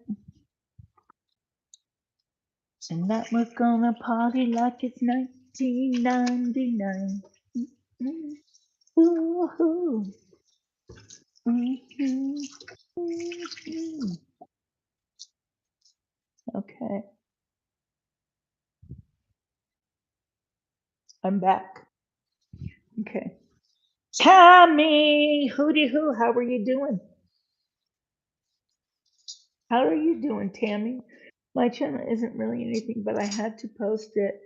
And that we're gonna party like it's 1999. Ooh-hoo. Mhm. Mhm. Okay, I'm back. Okay. Tammy, hooty hoo, how are you doing? How are you doing, Tammy? My channel isn't really anything, but I had to post it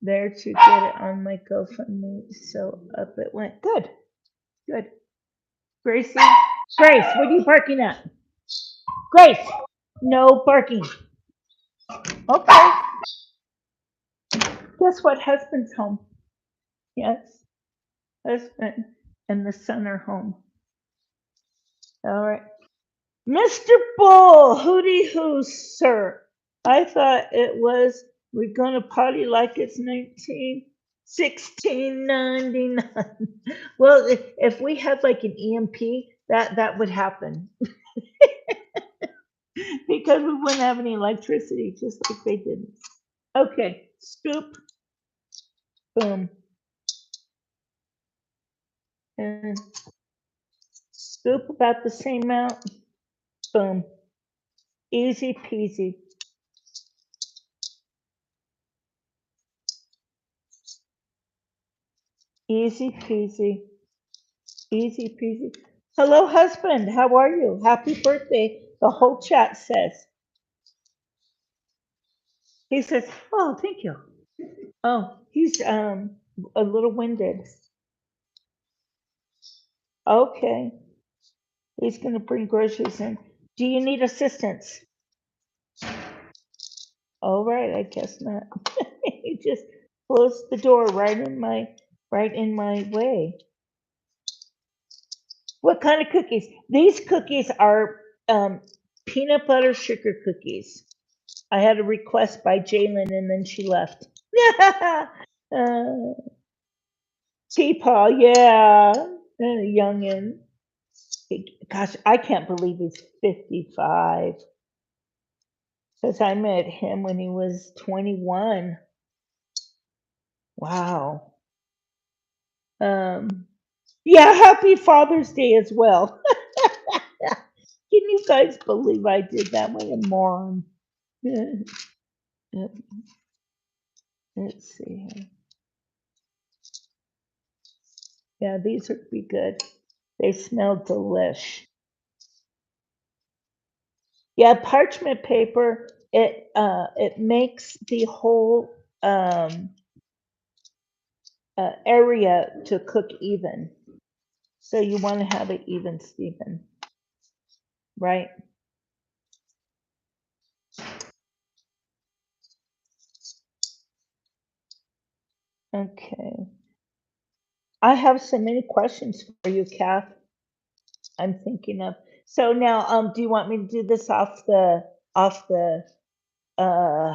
there to get it on my GoFundMe, so up it went. Good, good. Gracie, Grace, what are you barking at? Grace, no barking. Okay. Guess what? Husband's home. Yes, husband and the son are home. All right. Mr. Bull, hooty hoo, sir. I thought it was we're gonna party like it's 1699. Well, if we had like an EMP, that would happen because we wouldn't have any electricity, just like they didn't. Okay, scoop, boom, and scoop about the same amount, boom, easy peasy. Easy peasy, easy peasy. Hello, husband. How are you? Happy birthday. The whole chat says. He says, "Oh, thank you." Oh, he's a little winded. Okay, he's gonna bring groceries in. Do you need assistance? All right, I guess not. He just closed the door right in my way. What kind of cookies? These cookies are peanut butter sugar cookies. I had a request by Jalen and then she left. uh, Teapaw, yeah. Youngin. Gosh, I can't believe he's 55. Because I met him when he was 21. Wow. Yeah, happy Father's Day as well. Can you guys believe I did that? What a moron. Let's see here. Yeah, these would be good. They smell delish. Yeah, parchment paper, it makes the whole area to cook even. So you want to have it even, Stephen, right? Okay. I have so many questions for you, Kath. I'm thinking of. So now, do you want me to do this off the uh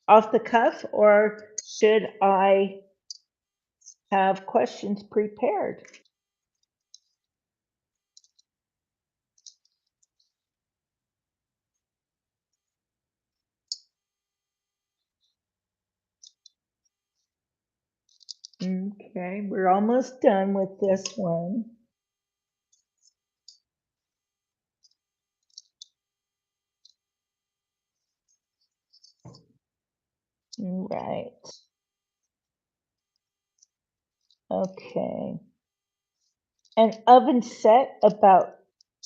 off the cuff, or should I have questions prepared? Okay, we're almost done with this one. Right. Okay. And oven set about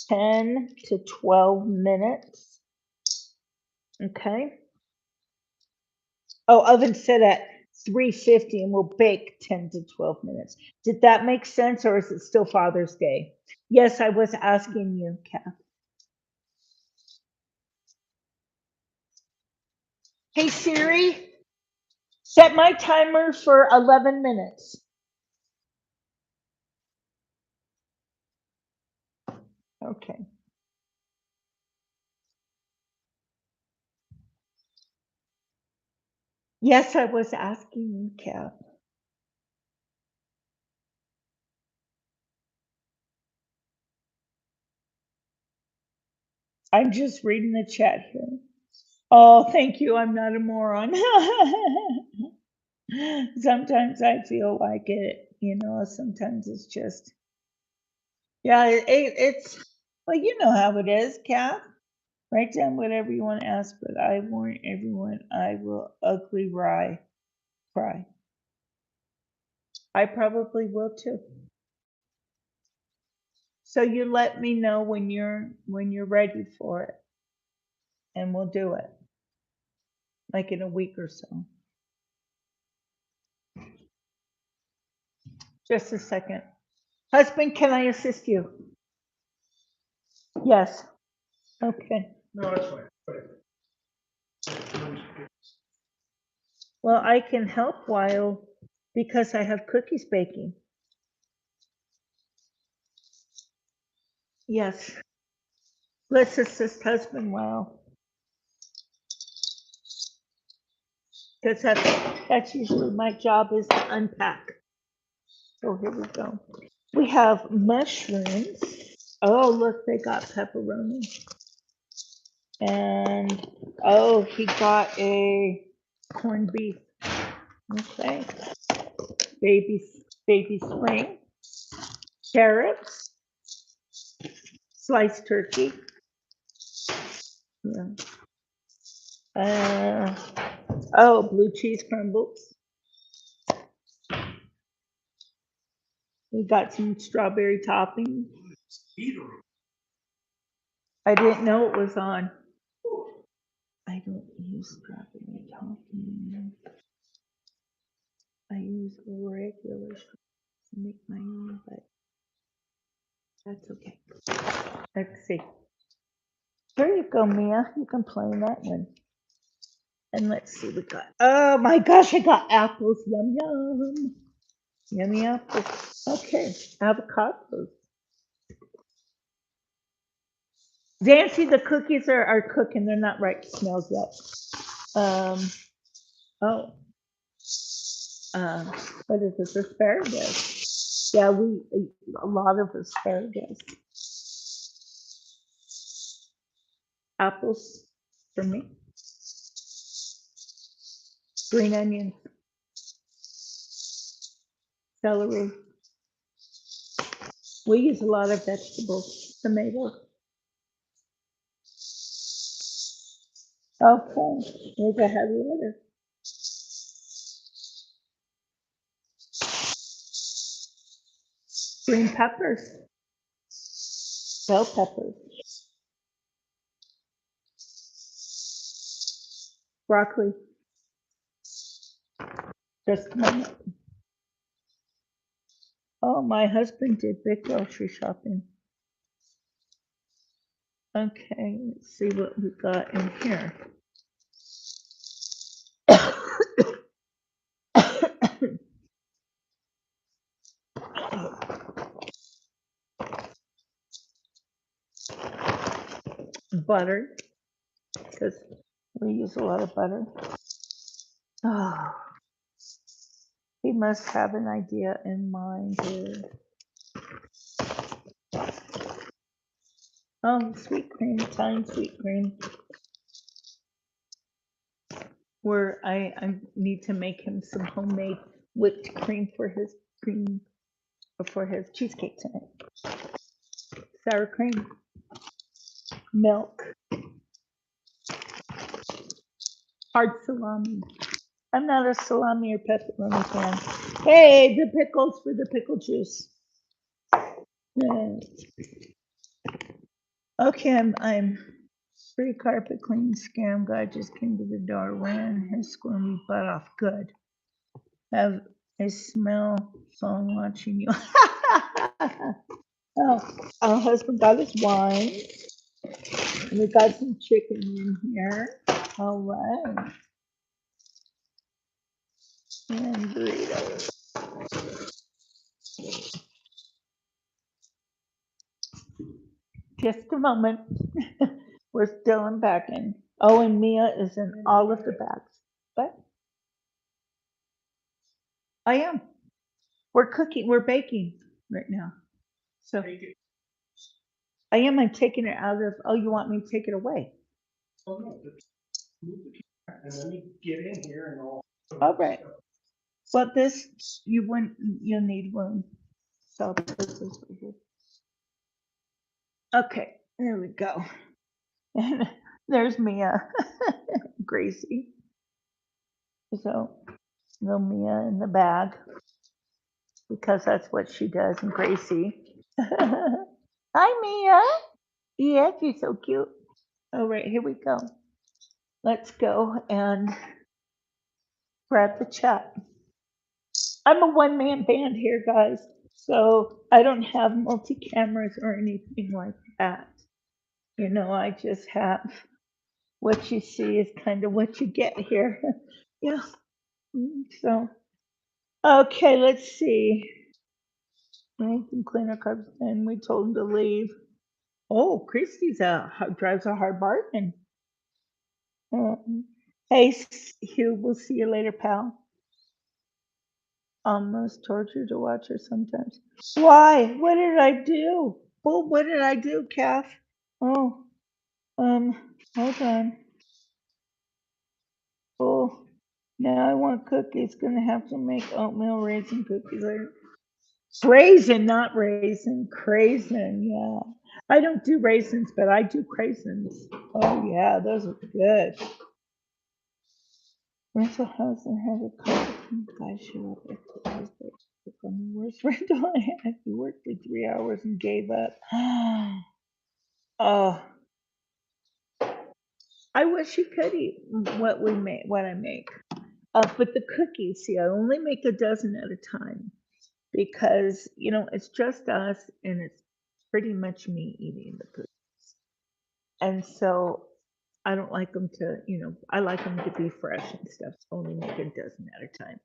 10 to 12 minutes. Okay. Oh, oven set at 350 and we'll bake 10 to 12 minutes. Did that make sense or is it still Father's Day? Yes, I was asking you, Kath. Hey Siri, set my timer for 11 minutes. Okay. Yes, I was asking you, Kath. I'm just reading the chat here. Oh, thank you. I'm not a moron. Sometimes I feel like it, sometimes it's just, yeah, it's, well, you know how it is, Kath. Write down whatever you want to ask, but I warn everyone I will ugly cry. I probably will too. So you let me know when you're ready for it, and we'll do it, like in a week or so. Just a second. Husband, can I assist you? Yes. Okay. No, that's fine. Well, I can help while because I have cookies baking. Yes. Let's assist husband while because that's usually my job is to unpack. So here we go. We have mushrooms. Oh, look, they got pepperoni. And oh, he got a corned beef. Okay. Baby spring, carrots, sliced turkey. Yeah. Oh, blue cheese crumbles. We got some strawberry topping. I didn't know it was on. I don't use strawberry topping. I use regular to make my own, but that's okay. Let's see. Here you go, Mia. You can play that one. And let's see, we got, oh my gosh, I got apples. Yum, yum. Yummy apples. Okay, avocados. Nancy, the cookies are cooking. They're not right smells yet. Um, oh, uh, what is this? Asparagus. Yeah, we eat a lot of asparagus. Apples for me. Green onions. Celery. We use a lot of vegetables. Tomatoes. Okay, there's a heavy litter. Green peppers. Bell peppers. Broccoli. Just a moment. Oh, my husband did big grocery shopping. Okay, let's see what we got in here. Butter, because we use a lot of butter. Oh, he must have an idea in mind here. Oh, sweet cream, Italian sweet cream. Where I need to make him some homemade whipped cream for his cheesecake tonight. Sour cream, milk, hard salami. I'm not a salami or pepperoni fan. Hey, the pickles for the pickle juice. Yeah. Okay, I'm free carpet cleaning scam guy just came to the door, ran his squirmy butt off. Good. Have a smell phone watching you. Oh, our husband got his wine. We got some chicken in here. All right. And burritos. Just a moment. We're still unpacking. Oh, and Mia is in all of the bags. But I am. We're cooking. We're baking right now. So I am. I'm taking it out of. Oh, you want me to take it away? All right. Well, this you wouldn't. You'll need one. So this is right here. Okay. There we go. And there's Mia, Gracie. So little Mia in the bag because that's what she does. And Gracie. Hi, Mia. Yes, you're so cute. All right, here we go. Let's go and grab the chat. I'm a one-man band here, guys. So I don't have multi-cameras or anything like that. You know, I just have what you see is kind of what you get here. Yeah. So, okay, let's see. I can clean our cups and we told him to leave. Oh, Christy's drives a hard bargain. Hey, Hugh, we'll see you later, pal. Almost torture to watch her sometimes. Why? What did I do? Well, what did I do, Kath? Oh, hold on. Oh, now I want cookies. Gonna have to make oatmeal raisin cookies later. Raisin, not raisin. Craisin, yeah. I don't do raisins, but I do craisins. Oh yeah, those are good. Rental house and have a couple guys show up at the on the worst rental I had. He worked for 3 hours and gave up. Oh, I wish you could eat what we make, what I make. But the cookies, see, I only make a dozen at a time because you know it's just us, and it's pretty much me eating the cookies. And so I don't like them to, you know, I like them to be fresh and stuff. So only make a dozen at a time,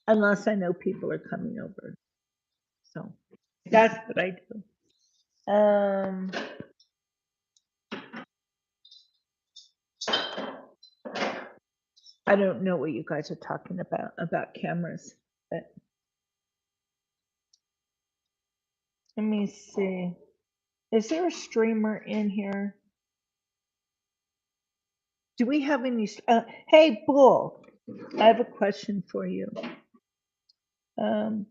unless I know people are coming over. So that's what I do. I don't know what you guys are talking about cameras, but let me see. Is there a streamer in here? Do we have any? Hey, Bull, I have a question for you. Um,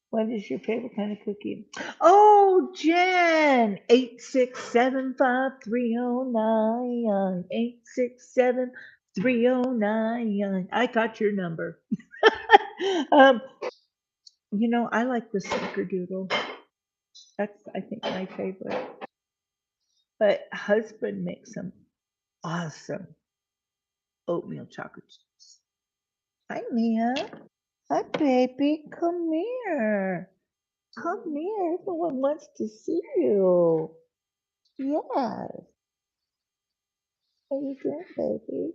what is your favorite kind of cookie? Oh, Jen, 8675309. 867-309. I got your number. um, you know, I like the snickerdoodle. That's, I think, my favorite. But husband makes some awesome oatmeal chocolate chips. Hi, Mia. Hi, baby. Come here. Come here. Everyone wants to see you. Yes. How you doing, baby?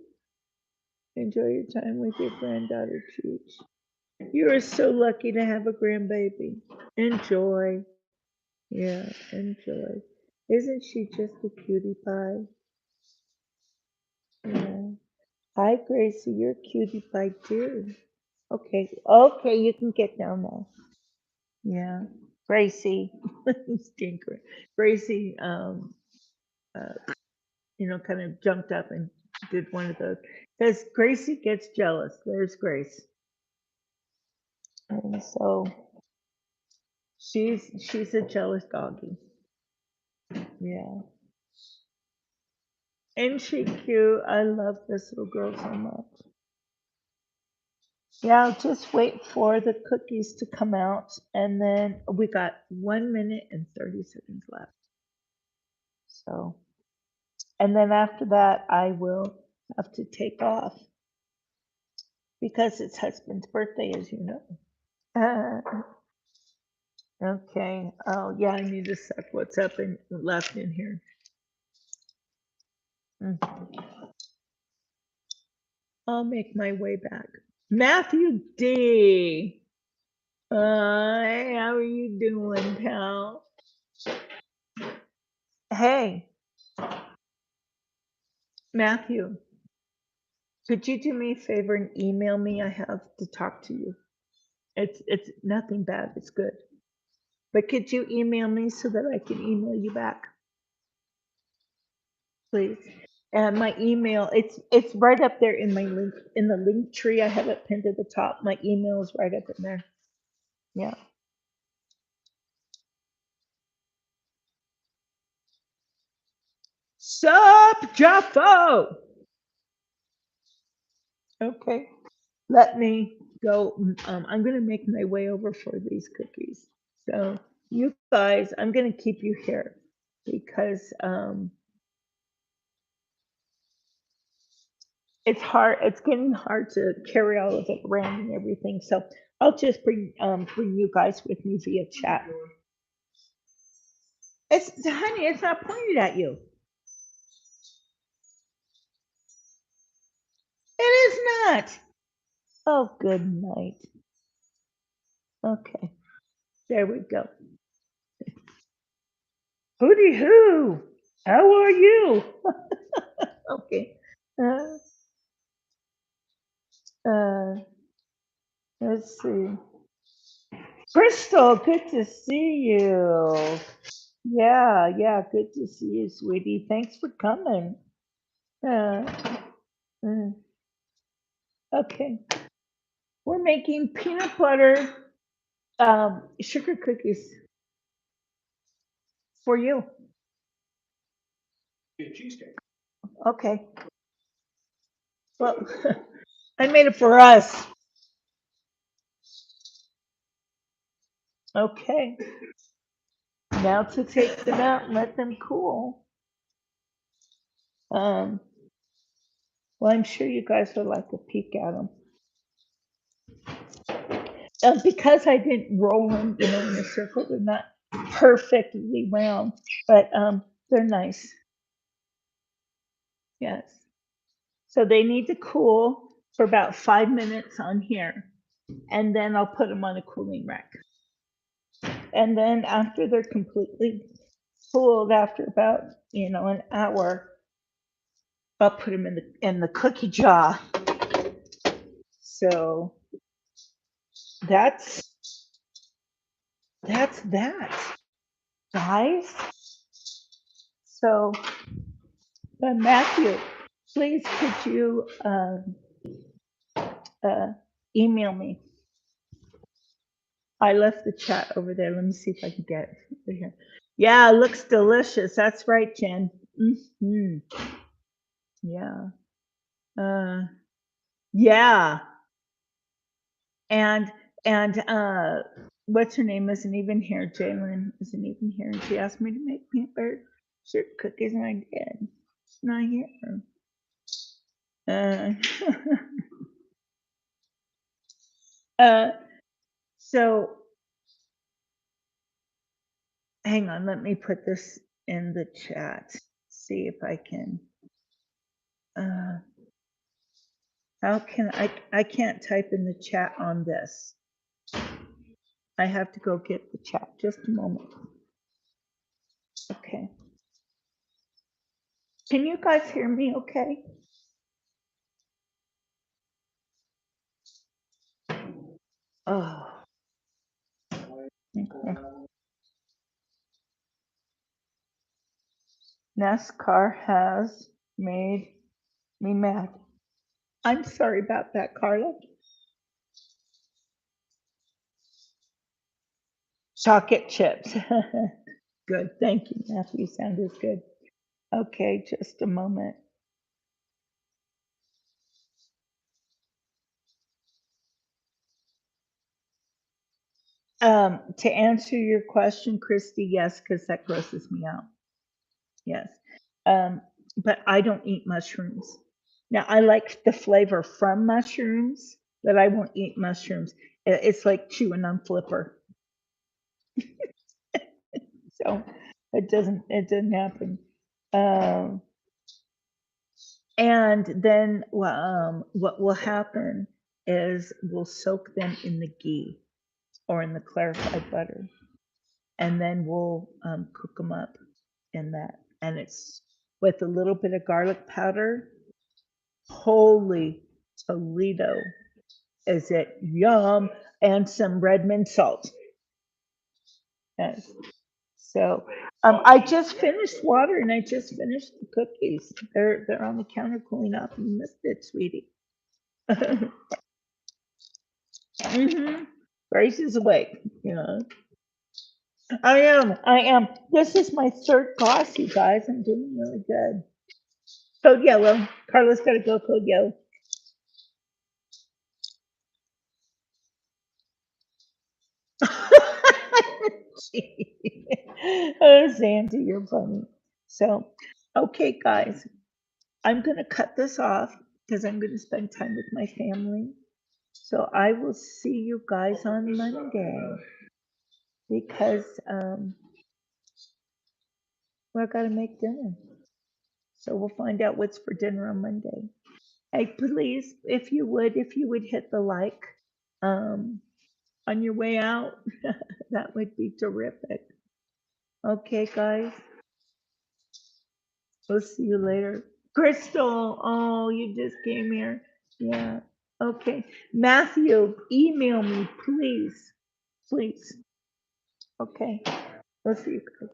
Enjoy your time with your granddaughter, Cheech. You are so lucky to have a grandbaby. Enjoy. Yeah, enjoy. Isn't she just a cutie pie? Yeah. Hi, Gracie. You're a cutie pie too. Okay. Okay, you can get down now. Yeah. Gracie. Stinker. Gracie, uh, you know, kind of jumped up and did one of those. Because Gracie gets jealous. There's Grace. And so she's a jealous doggy. Yeah. Ain't she cute? I love this little girl so much. Yeah, I'll just wait for the cookies to come out, and then we got 1 minute and 30 seconds left. So, and then after that, I will have to take off because it's husband's birthday, as you know. Okay. Oh, yeah, I need to check what's up and left in here. Mm. I'll make my way back. Matthew D. Hey, how are you doing, pal? Hey, Matthew, could you do me a favor and email me? I have to talk to you. It's nothing bad. It's good. But could you email me so that I can email you back, please? And my email, it's right up there in my link in the link tree. I have it pinned at the top. My email is right up in there. Yeah. Sup, Jaffo? Okay. Let me go. I'm gonna make my way over for these cookies. So you guys, I'm gonna keep you here because it's hard. It's getting hard to carry all of it around and everything. So I'll just bring you guys with me via chat. It's honey. It's not pointed at you. It is not. Oh, good night. Okay, there we go. Hooty hoo. How are you? Okay. Uh, uh, let's see. Crystal, good to see you. Yeah, yeah, good to see you, sweetie. Thanks for coming. Uh, uh, okay. We're making peanut butter sugar cookies for you. Okay. Well, I made it for us. Okay. Now to take them out and let them cool. Um, well, I'm sure you guys would like a peek at them. Because I didn't roll them, in a circle, they're not perfectly round, but they're nice. Yes. So they need to cool for about 5 minutes on here, and then I'll put them on a cooling rack. And then after they're completely cooled, after about an hour, I'll put them in the cookie jar. So that's that, guys. So Matthew, please could you email me? I left the chat over there. Let me see if I can get it over here. Yeah, it looks delicious. That's right, Jen. Hmm. Yeah. Uh, yeah. And what's her name isn't even here. Jalen isn't even here. And she asked me to make peanut butter syrup cookies, and I did. It's not here. Uh, uh, so hang on, let me put this in the chat. See if I can. Uh, how can I can't type in the chat on this. I have to go get the chat. Just a moment. Okay. Can you guys hear me okay? Oh. Okay. NASCAR has made me mad. I'm sorry about that, Carla. Chocolate chips. Good. Thank you, Matthew. Sounded good. Okay, just a moment. To answer your question, Christy, yes, because that grosses me out. Yes. Um, but I don't eat mushrooms. Now, I like the flavor from mushrooms, but I won't eat mushrooms. It's like chewing on flipper. So it doesn't happen. Um, and then what will happen is we'll soak them in the ghee or in the clarified butter, and then we'll cook them up in that. And it's with a little bit of garlic powder. Holy Toledo, is it yum? And some red mint salt. Yes. So I just finished water and I just finished the cookies. They're on the counter cooling off. You missed it, sweetie. hmm Grace is awake. Yeah. I am. I am. This is my third glass, you guys. I'm doing really good. Code yellow. Carla's got to go code yellow. Oh, Sandy, you're funny. So, okay, guys, I'm going to cut this off because I'm going to spend time with my family. So I will see you guys on Monday because we're going to make dinner. So we'll find out what's for dinner on Monday. Hey, please, if you would hit the like um, on your way out, that would be terrific. Okay, guys, we'll see you later. Crystal, oh, you just came here. Yeah. Okay. Matthew, email me, please. Please. Okay. We'll see you guys.